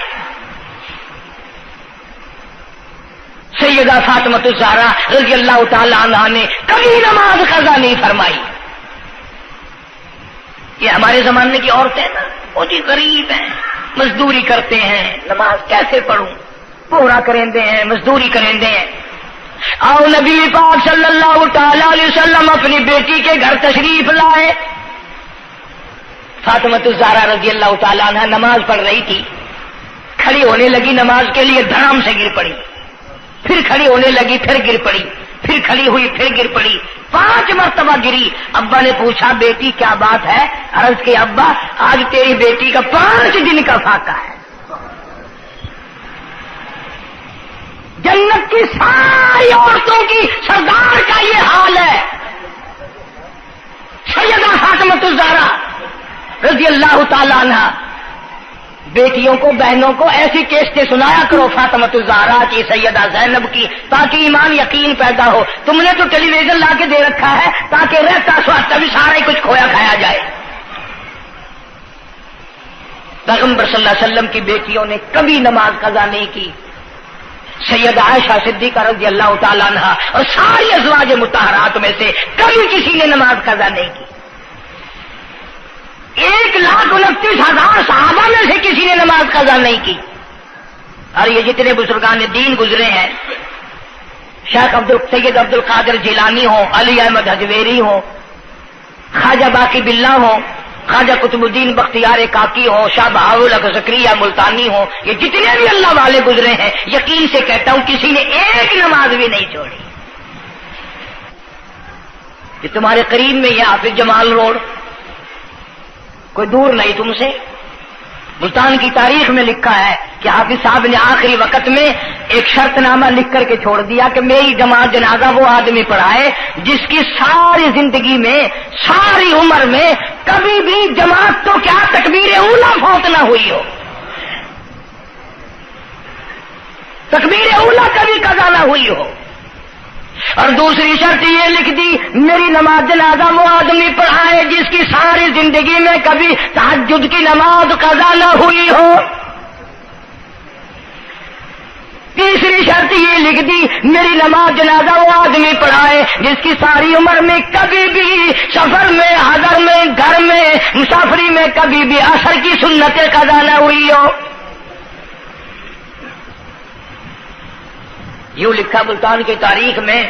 سیدہ فاطمہ الزہرا رضی اللہ تعالیٰ عنہ نے کبھی نماز قضا نہیں فرمائی. یہ ہمارے زمانے کی عورتیں نا بہت ہی غریب ہیں، مزدوری کرتے ہیں، نماز کیسے پڑھوں، پورا کریں ہیں، مزدوری کریں ہیں. آؤ نبی پاک صلی اللہ تعالی علیہ وسلم اپنی بیٹی کے گھر تشریف لائے. فاطمہ الزہرا رضی اللہ تعالیٰ عنہ نماز پڑھ رہی تھی، کھڑی ہونے لگی نماز کے لیے، دھڑام سے گر پڑی، پھر کھڑی ہونے لگی، پھر گر پڑی، پھر کھڑی ہوئی، پھر گر پڑی، 5 مرتبہ گری. ابا نے پوچھا بیٹی کیا بات ہے؟ عرض کی ابا آج تیری بیٹی کا 5 دن کا فاقہ ہے. جنت کی ساری عورتوں کی سردار کا یہ حال ہے. سیدہ فاطمہ الزہرا رضی اللہ تعالیٰ عنہ، بیٹیوں کو، بہنوں کو ایسی کیسٹیں سنایا کرو فاطمہ الزہرا کی، سیدہ زینب کی، تاکہ ایمان یقین پیدا ہو. تم نے تو ٹیلی ویژن لا کے دے رکھا ہے تاکہ رہتا سوچتا بھی سارا ہی کچھ کھویا کھایا جائے. پیغمبر صلی اللہ علیہ وسلم کی بیٹیوں نے کبھی نماز قضا نہیں کی. سیدہ عائشہ صدیقہ رضی اللہ تعالیٰ عنہ اور ساری ازواج مطہرات میں سے کبھی کسی نے نماز قضا نہیں کی. 1,29,000 صحابہ میں سے کسی نے نماز قضا نہیں کی. اور یہ جتنے بزرگان دین گزرے ہیں، شیخ سید عبد القادر جیلانی ہوں، علی احمد حجویری ہوں، خواجہ باقی باللہ ہوں، خواجہ قطب الدین بختیار کاکی ہوں، شاہ بہاول زکریا ملتانی ہوں، یہ جتنے بھی اللہ والے گزرے ہیں، یقین سے کہتا ہوں کسی نے ایک نماز بھی نہیں چھوڑی. کہ تمہارے قریب میں یہ حافظ جمال روڈ کوئی دور نہیں تم سے، ملتان کی تاریخ میں لکھا ہے کہ حافظ صاحب نے آخری وقت میں ایک شرط نامہ لکھ کر کے چھوڑ دیا کہ میری جماعت جنازہ وہ آدمی پڑھائے جس کی ساری زندگی میں، ساری عمر میں کبھی بھی جماعت تو کیا تکبیر اولا فوت نہ ہوئی ہو، تکبیر اولا کبھی قضا نہ ہوئی ہو. اور دوسری شرط یہ لکھ دی میری نماز جنازہ وہ آدمی پڑھائے جس کی ساری زندگی میں کبھی تہجد کی نماز قضا نہ ہوئی ہو. تیسری شرط یہ لکھ دی میری نماز جنازہ وہ آدمی پڑھائے جس کی ساری عمر میں کبھی بھی سفر میں، حضر میں، گھر میں، مسافری میں کبھی بھی عصر کی سنتیں قضا نہ ہوئی ہو. یوں لکھا ملتان کی تاریخ میں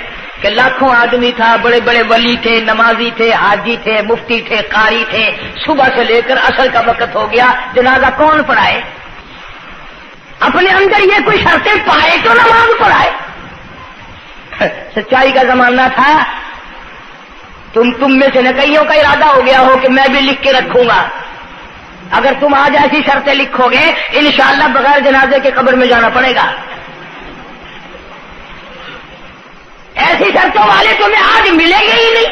کہ لاکھوں آدمی تھا، بڑے بڑے ولی تھے، نمازی تھے، حاجی تھے، مفتی تھے، قاری تھے، صبح سے لے کر عصر کا وقت ہو گیا، جنازہ کون پڑھائے؟ اپنے اندر یہ کوئی شرطیں پائے تو نماز پڑھائے۔ سچائی کا زمانہ تھا، تم میں سے نہ کئیوں کا ارادہ ہو گیا ہو کہ میں بھی لکھ کے رکھوں گا، اگر تم آج ایسی شرطیں لکھو گے انشاءاللہ بغیر جنازے کے قبر میں جانا پڑے گا۔ ایسی شرطوں والے تمہیں آج ملیں گے ہی نہیں،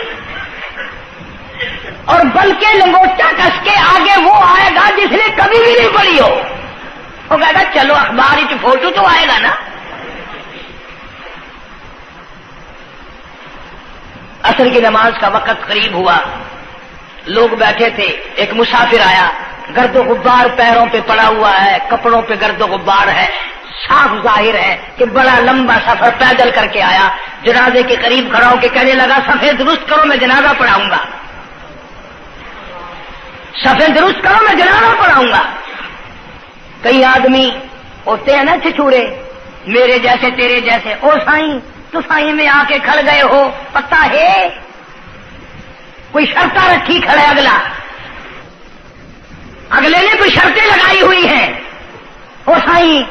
اور بلکہ لنگوٹا کس کے آگے وہ آئے گا جس نے کبھی بھی نہیں پڑھی ہو، وہ کہے گا چلو اخبار کی فوٹو تو آئے گا نا۔ عصر کی نماز کا وقت قریب ہوا، لوگ بیٹھے تھے، ایک مسافر آیا، گرد و غبار پیروں پہ پڑا ہوا ہے، کپڑوں پہ گرد و غبار ہے، صاف ظاہر ہے کہ بڑا لمبا سفر پیدل کر کے آیا۔ جنازے کے قریب کھڑا ہو کے کہنے لگا صفیں درست کرو میں جنازہ پڑھاؤں گا، صفیں درست کرو میں جنازہ پڑھاؤں گا۔ کئی آدمی ہوتے ہیں نا چھچورے، میرے جیسے تیرے جیسے، او سائیں تو سائیں میں آ کے کھڑ گئے ہو، پتہ ہے کوئی شرطیں رکھی کھڑے، اگلے نے کوئی شرطیں لگائی ہوئی ہیں، او سائیں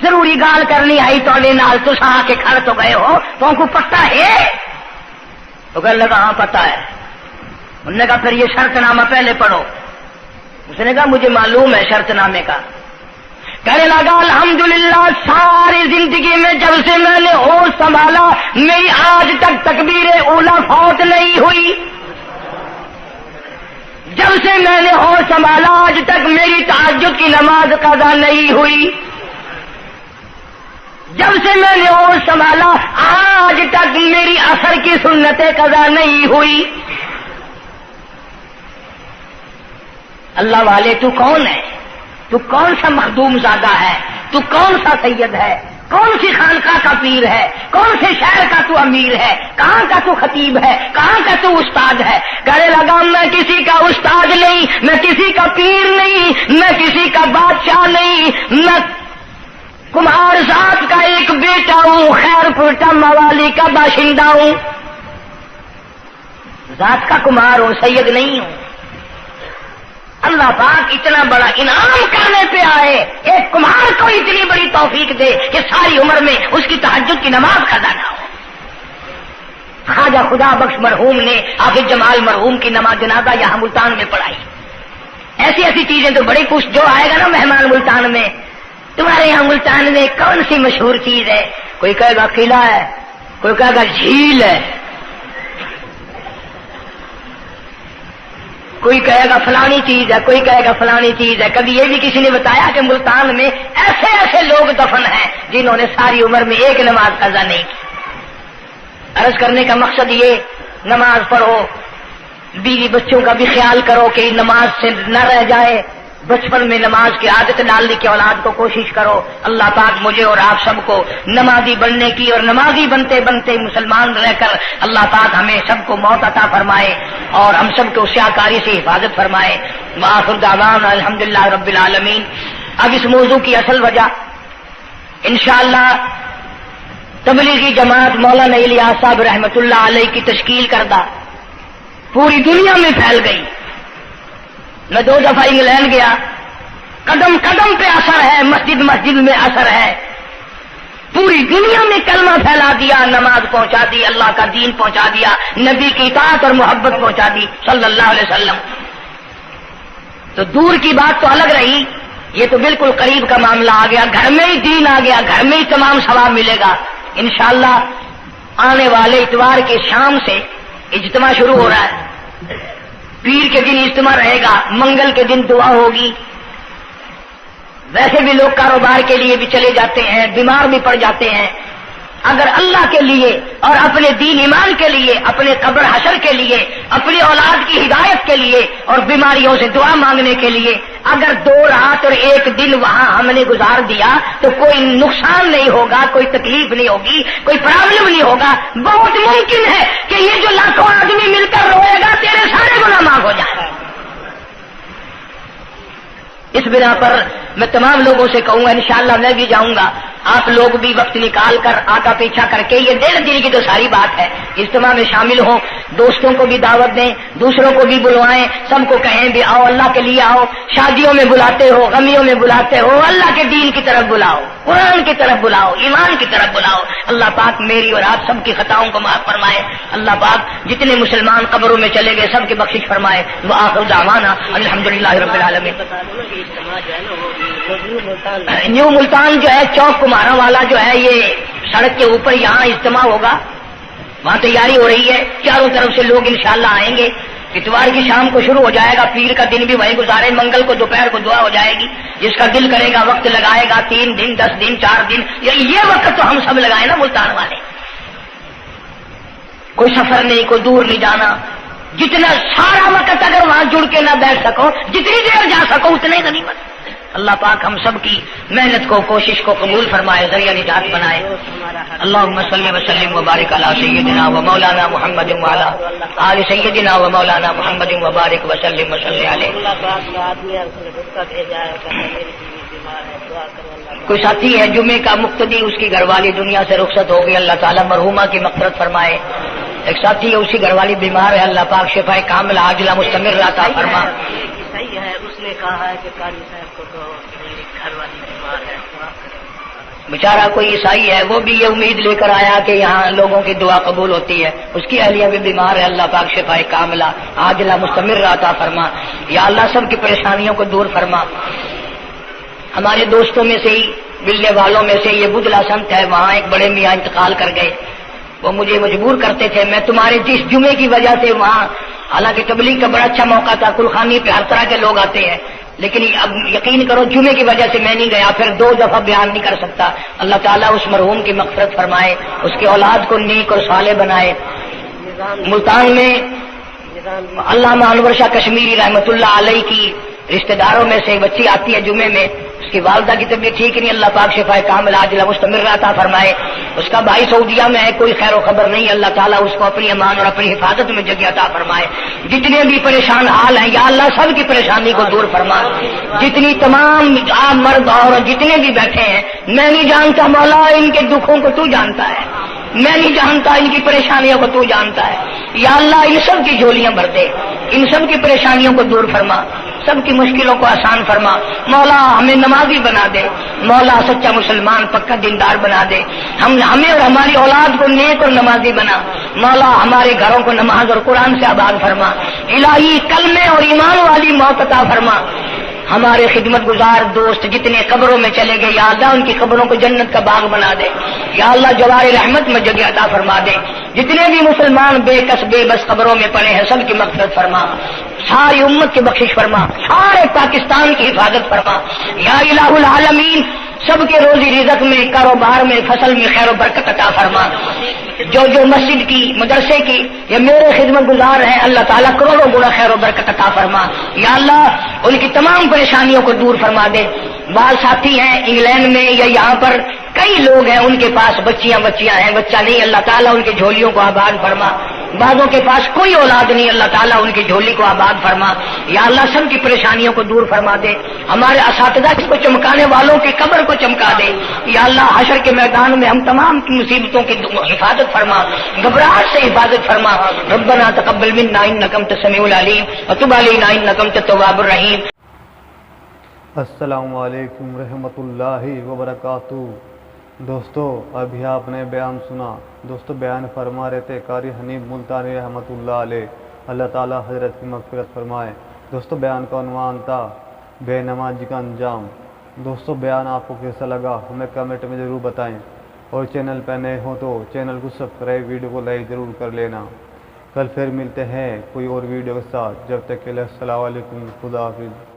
ضروری گال کرنی آئی تو نال تو آ کے کھڑ تو گئے ہو، تو ان کو پتہ ہے؟ تو کہنے لگا ہاں پتہ ہے۔ انہوں نے کہا پھر یہ شرط نامہ پہلے پڑھو۔ اس نے کہا مجھے معلوم ہے شرط نامے کا۔ کہنے لگا الحمدللہ ساری زندگی میں جب سے میں نے ہوش سنبھالا میری آج تک تکبیر اولا فوت نہیں ہوئی، جب سے میں نے ہوش سنبھالا آج تک میری تہجد کی نماز قضا نہیں ہوئی، جب سے میں نے ہوش سنبھالا آج تک میری عصر کی سنتیں قضا نہیں ہوئی۔ اللہ والے تو کون ہے؟ تو کون سا مخدوم زادہ ہے؟ تو کون سا سید ہے؟ کون سی خانقاہ کا پیر ہے؟ کون سے شہر کا تو امیر ہے؟ کہاں کا تو خطیب ہے؟ کہاں کا تو استاد ہے؟ کہنے لگا میں کسی کا استاد نہیں، میں کسی کا پیر نہیں، میں کسی کا بادشاہ نہیں، میں کمہار ذات کا ایک بیٹا ہوں، خیر پورٹا موالی کا باشندہ ہوں، ذات کا کمہار ہوں، سید نہیں ہوں۔ اللہ پاک اتنا بڑا انعام کرنے پہ آئے، ایک کمہار کو اتنی بڑی توفیق دے کہ ساری عمر میں اس کی تہجد کی نماز قضا نہ ہو۔ خواجہ خدا بخش مرحوم نے حافظ جمال مرحوم کی نماز جنازہ یہاں ملتان میں پڑھائی۔ ایسی ایسی چیزیں تو بڑی کچھ، جو آئے گا نا مہمان ملتان میں، تمہارے یہاں ملتان میں کون سی مشہور چیز ہے؟ کوئی کہے گا قلعہ ہے، کوئی کہے گا جھیل ہے، کوئی کہے گا فلانی چیز ہے، کوئی کہے گا فلانی چیز ہے۔ کبھی یہ بھی کسی نے بتایا کہ ملتان میں ایسے ایسے لوگ دفن ہیں جنہوں نے ساری عمر میں ایک نماز قضا نہیں کی۔ عرض کرنے کا مقصد یہ، نماز پڑھو، بیوی بچوں کا بھی خیال کرو کہ نماز سے نہ رہ جائے، بچپن میں نماز کی عادت ڈالنے کی اولاد کو کوشش کرو۔ اللہ پاک مجھے اور آپ سب کو نمازی بننے کی اور نمازی بنتے بنتے مسلمان رہ کر اللہ پاک ہمیں سب کو موت عطا فرمائے اور ہم سب کو سیاکاری سے حفاظت فرمائے۔ وآخر دعوانا الحمدللہ رب العالمین۔ اب اس موضوع کی اصل وجہ انشاءاللہ تبلیغی جماعت مولانا الیاس صاحب رحمۃ اللہ علیہ کی تشکیل کردہ پوری دنیا میں پھیل گئی۔ میں 2 دفعہ انگلینڈ گیا، قدم قدم پہ اثر ہے، مسجد مسجد میں اثر ہے، پوری دنیا میں کلمہ پھیلا دیا، نماز پہنچا دی، اللہ کا دین پہنچا دیا، نبی کی اطاعت اور محبت پہنچا دی صلی اللہ علیہ وسلم۔ تو دور کی بات تو الگ رہی، یہ تو بالکل قریب کا معاملہ آ گیا، گھر میں ہی دین آ گیا، گھر میں ہی تمام ثواب ملے گا انشاءاللہ۔ آنے والے اتوار کے شام سے اجتماع شروع ہو رہا ہے، پیر کے دن اجتماع رہے گا، منگل کے دن دعا ہوگی۔ ویسے بھی لوگ کاروبار کے لیے بھی چلے جاتے ہیں، بیمار بھی پڑ جاتے ہیں، اگر اللہ کے لیے اور اپنے دین ایمان کے لیے، اپنے قبر حشر کے لیے، اپنی اولاد کی ہدایت کے لیے اور بیماریوں سے دعا مانگنے کے لیے اگر 2 رات اور 1 دن وہاں ہم نے گزار دیا تو کوئی نقصان نہیں ہوگا، کوئی تکلیف نہیں ہوگی، کوئی پرابلم نہیں ہوگا۔ بہت ممکن ہے کہ یہ جو لاکھوں آدمی مل کر روئے گا تیرے سارے گناہ معاف ہو جائیں۔ اس بنا پر میں تمام لوگوں سے کہوں گا، انشاءاللہ میں بھی جاؤں گا، آپ لوگ بھی وقت نکال کر آقا پیچھا کر کے، یہ دل دل کی تو ساری بات ہے، اجتماع میں شامل ہوں، دوستوں کو بھی دعوت دیں، دوسروں کو بھی بلوائیں، سب کو کہیں بھی آؤ، اللہ کے لیے آؤ، شادیوں میں بلاتے ہو، غمیوں میں بلاتے ہو، اللہ کے دین کی طرف بلاؤ، قرآن کی طرف بلاؤ، ایمان کی طرف بلاؤ۔ اللہ پاک میری اور آپ سب کی خطاؤں کو معاف فرمائے، اللہ پاک جتنے مسلمان قبروں میں چلے گئے سب کی بخشش فرمائے۔ وآخر دعوانا الحمدللہ رب العالمین۔ نیو ملتان جو ہے چوک کمارا والا جو ہے، یہ سڑک کے اوپر یہاں اجتماع ہوگا، وہاں تیاری ہو رہی ہے، چاروں طرف سے لوگ انشاءاللہ آئیں گے۔ اتوار کی شام کو شروع ہو جائے گا، پیر کا دن بھی وہیں گزارے، منگل کو دوپہر کو دعا ہو جائے گی، جس کا دل کرے گا وقت لگائے گا، 3 دن 10 دن 4 دن، یہ وقت تو ہم سب لگائے نا ملتان والے، کوئی سفر نہیں، کوئی دور نہیں جانا، جتنا سارا وقت اگر وہاں جڑ کے نہ بیٹھ سکو، جتنی دیر جا سکو اتنے غنیمت۔ اللہ پاک ہم سب کی محنت کو، کوشش کو قبول فرمائے، ذریعہ نجات بنائے۔ اللہم صلی وسلم وبارک علی سیدنا و مولانا محمد وعلی آل سیدنا و مولانا محمد وبارک وسلم وصلی علیہ۔ کوئی ساتھی ہے جمعے کا مقتدی، اس کی گھر والی دنیا سے رخصت ہو گئی، اللہ تعالیٰ مرحومہ کی مغفرت فرمائے۔ ایک ساتھی ہے، اسی گھر والی بیمار ہے، اللہ پاک شفائے کاملہ عاجلہ مستمر عطا فرما۔ صحیح ہے، اس نے کہا ہے کہ قاری صاحب کو تو میری گھر والی بیمار ہے۔ بیچارہ کوئی عیسائی ہے، وہ بھی یہ امید لے کر آیا کہ یہاں لوگوں کی دعا قبول ہوتی ہے، اس کی اہلیہ بھی بیمار ہے، اللہ پاک شفائے کاملہ عاجلہ مستمر عطا فرما۔ یا اللہ سب کی پریشانیوں کو دور فرما۔ ہمارے دوستوں میں سے ہی، ملنے والوں میں سے یہ بدلا سنت ہے، وہاں ایک بڑے میاں انتقال کر گئے، وہ مجھے مجبور کرتے تھے، میں تمہارے جس جمعے کی وجہ سے وہاں، حالانکہ تبلیغ کا بڑا اچھا موقع تھا، کلخانی پہ ہر طرح کے لوگ آتے ہیں، لیکن اب یقین کرو جمعے کی وجہ سے میں نہیں گیا، پھر 2 دفعہ بیان نہیں کر سکتا۔ اللہ تعالیٰ اس مرحوم کی مغفرت فرمائے، اس کے اولاد کو نیک اور صالح بنائے۔ ملتان میں علامہ انور شاہ کشمیری رحمۃ اللہ علیہ کی رشتہ داروں میں سے بچی آتی ہے جمعے میں، اس کی والدہ کی طبیعت ٹھیک نہیں، اللہ پاک شفائے کاملہ عاجلہ مستمر عطا فرمائے۔ اس کا بھائی سعودیہ میں ہے، کوئی خیر و خبر نہیں، اللہ تعالیٰ اس کو اپنی امان اور اپنی حفاظت میں جگہ عطا فرمائے۔ جتنے بھی پریشان حال ہیں یا اللہ سب کی پریشانی کو دور فرما۔ جتنی تمام عام مرد اور جتنے بھی بیٹھے ہیں، میں نہیں جانتا مولا ان کے دکھوں کو تو جانتا ہے، میں نہیں جانتا ان کی پریشانیوں کو تو جانتا ہے، یا اللہ ان سب کی جھولیاں بھر دے، ان سب کی پریشانیوں کو دور فرما، سب کی مشکلوں کو آسان فرما۔ مولا ہمیں نمازی بنا دے، مولا سچا مسلمان پکا دیندار بنا دے، ہمیں اور ہماری اولاد کو نیک اور نمازی بنا۔ مولا ہمارے گھروں کو نماز اور قرآن سے آباد فرما، الہی کلمے اور ایمان والی موت عطا فرما۔ ہمارے خدمت گزار دوست جتنے قبروں میں چلے گئے، یا اللہ ان کی قبروں کو جنت کا باغ بنا دے، یا اللہ جوار رحمت میں جگہ عطا فرما دے۔ جتنے بھی مسلمان بے کس بے بس قبروں میں پڑے ہیں سب کی مغفرت فرما، ساری امت کی بخشش فرما، سارے پاکستان کی حفاظت فرما یا الہ العالمین۔ سب کے روزی رزق میں، کاروبار میں، فصل میں خیر و برکت عطا فرما۔ جو مسجد کی، مدرسے کی یا میرے خدمت گزار ہیں، اللہ تعالیٰ کروڑوں گنا خیر و برکت عطا فرما، یا اللہ ان کی تمام پریشانیوں کو دور فرما دے۔ بعض ساتھی ہیں انگلینڈ میں یا یہاں پر کئی لوگ ہیں، ان کے پاس بچیاں ہیں، بچہ نہیں، اللہ تعالیٰ ان کی جھولیوں کو آباد فرما۔ بعضوں کے پاس کوئی اولاد نہیں، اللہ تعالیٰ ان کی جھولی کو آباد فرما، یا اللہ سب کی پریشانیوں کو دور فرما دے۔ ہمارے اساتذہ کو چمکانے والوں کی قبر کو چمکا دے، یا اللہ حشر کے میدان میں ہم تمام کی مصیبتوں کی حفاظت فرما، گھبراہٹ سے حفاظت فرما۔ ربنا تقبل منا انک انت السمیع العلیم وتب علینا انک انت التواب الرحیم۔ السلام علیکم رحمۃ اللہ وبرکاتہ۔ دوستو ابھی آپ نے بیان سنا، دوستو بیان فرما رہے تھے قاری حنیف ملتانی رحمۃ اللہ علیہ، اللہ تعالیٰ حضرت کی مغفرت فرمائے۔ دوستو بیان کا عنوان تھا بے نمازی کا انجام۔ دوستو بیان آپ کو کیسا لگا ہمیں کمنٹ میں ضرور بتائیں، اور چینل پہ نئے ہو تو چینل کو سبسکرائب، ویڈیو کو لائک ضرور کر لینا۔ کل پھر ملتے ہیں کوئی اور ویڈیو کے ساتھ، جب تک کے لیے السلام علیکم، خدا حافظ۔